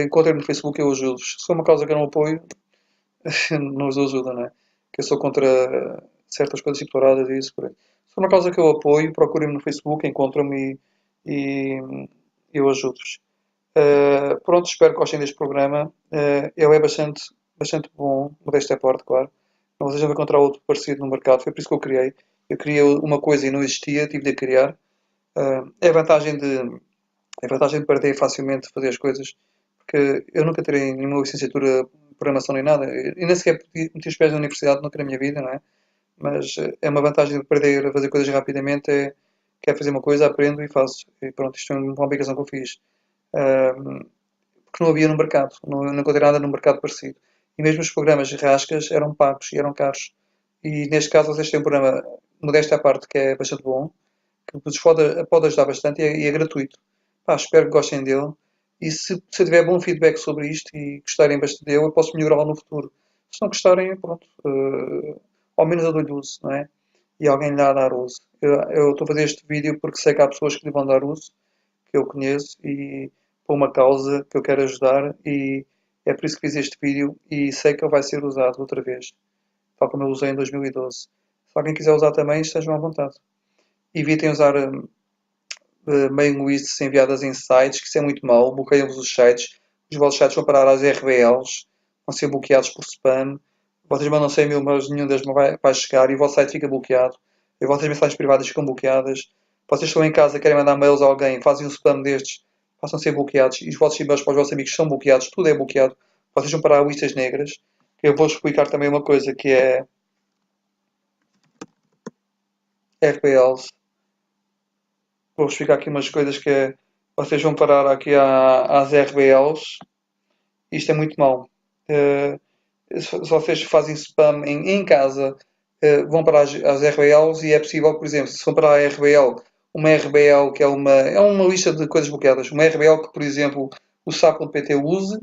encontrem-me no Facebook, eu ajudo-vos. Se for uma causa que eu não apoio, não os ajuda, não é? Que eu sou contra certas coisas exploradas e isso por aí. Se for uma causa que eu apoio, procurem-me no Facebook, encontram-me e eu ajudo-vos. Pronto, espero que gostem deste programa. Ele é bastante bom, modéstia à parte, claro. Vocês vão encontrar outro parecido no mercado, foi por isso que eu criei. Eu criei uma coisa e não existia, tive de a criar. É a vantagem é a vantagem de perder facilmente fazer as coisas, porque eu nunca terei nenhuma licenciatura de programação nem nada. E nem sequer meti os pés na universidade nunca na minha vida, não é? Mas é uma vantagem de perder a fazer coisas rapidamente, quero fazer uma coisa, aprendo e faço. E pronto, isto é uma aplicação que eu fiz. Porque não havia no mercado, não encontrei nada no mercado parecido. E mesmo os programas de rascas eram pagos e eram caros. E neste caso vocês têm um programa, modesto à parte, que é bastante bom, que vos pode ajudar bastante e é gratuito. Pá, espero que gostem dele. E se eu tiver bom feedback sobre isto e gostarem bastante dele, eu posso melhorá-lo no futuro. Se não gostarem, pronto, ao menos eu dou-lhe uso, não é? E alguém lhe dá a dar uso. Eu estou a fazer este vídeo porque sei que há pessoas que lhe vão dar uso, que eu conheço, e por uma causa que eu quero ajudar, e é por isso que fiz este vídeo e sei que ele vai ser usado outra vez, tal como eu usei em 2012. Se alguém quiser usar também, estejam à vontade. Evitem usar mailing lists enviadas em sites, que isso é muito mau. Bloqueiam-vos os sites. Os vossos sites vão parar às RBLs, vão ser bloqueados por spam. Vocês mandam 100 mil mails, nenhum deles vai chegar e o vosso site fica bloqueado. E as vossas mensagens privadas ficam bloqueadas. Vocês estão em casa, querem mandar mails a alguém, fazem um spam destes, passam a ser bloqueados. E os vossos e-mails para os vossos amigos são bloqueados, tudo é bloqueado. Vocês vão parar a listas negras. Eu vou explicar também uma coisa que é RBLs. Vou explicar aqui umas coisas que é. Vocês vão parar aqui às RBLs. Isto é muito mau. Se vocês fazem spam em casa, vão para as RBLs e é possível, por exemplo, se vão para a RBL, uma RBL que é uma lista de coisas bloqueadas, uma RBL que, por exemplo, o SAP.pt use,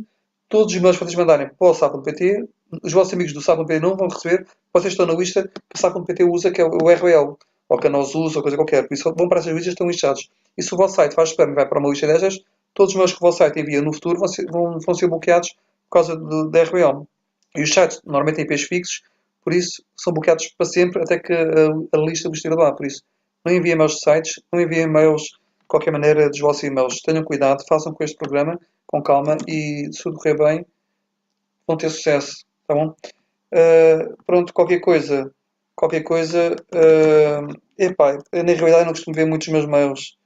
todos os meus que vocês mandarem para o SAP.pt, os vossos amigos do SAP.pt não vão receber, vocês estão na lista que o SAP.pt usa, que é o RBL, ou que a nós usa, ou coisa qualquer. Por isso, vão para essas listas, estão lixados. E se o vosso site faz spam e vai para uma lista destas, todos os meus que o vosso site envia no futuro vão ser bloqueados por causa da RBL. E os sites normalmente têm IPs fixos, por isso são bloqueados para sempre até que a lista vos tire de lá. Por isso, não enviem e-mails de sites, não enviem e-mails de qualquer maneira dos vossos e-mails. Tenham cuidado, façam com este programa com calma e se tudo correr bem, vão ter sucesso. Tá bom? Pronto, qualquer coisa, epá, eu, na realidade não costumo ver muitos meus mails,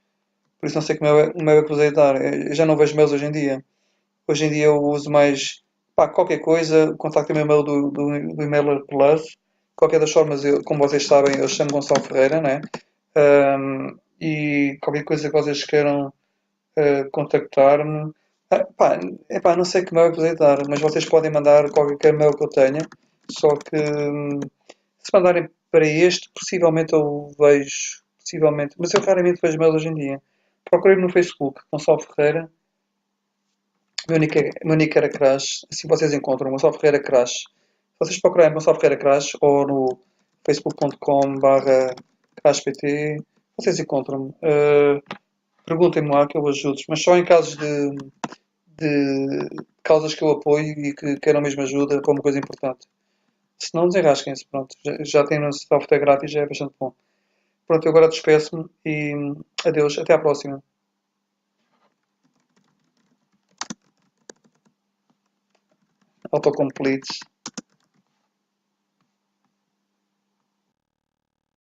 por isso não sei como é que vos dar. Eu já não vejo mails hoje em dia. Hoje em dia eu uso mais, pá, qualquer coisa, contactem-me o e-mail do Emailer Plus. Qualquer das formas, como vocês sabem, eu chamo Gonçalo Ferreira, né? e qualquer coisa que vocês queiram contactar-me. Epá, não sei que mail é que vos hei de dar, mas vocês podem mandar qualquer mail que eu tenha. Só que se mandarem para este, possivelmente eu vejo. Possivelmente, mas eu raramente vejo mails hoje em dia. Procurei-me no Facebook, Gonçalo Ferreira. Meu nick era Crash. Assim vocês encontram Gonçalo Ferreira Crash. Se vocês procurarem Gonçalo Ferreira Crash ou no facebook.com/crashpt, vocês encontram-me. Perguntem-me lá que eu ajudo, mas só em casos de causas que eu apoio e que queiram mesmo ajuda, como coisa importante. Se não, desenrasquem-se, pronto. Já tem no software grátis, já é bastante bom. Pronto, eu agora despeço-me e adeus, até à próxima. Autocomplete.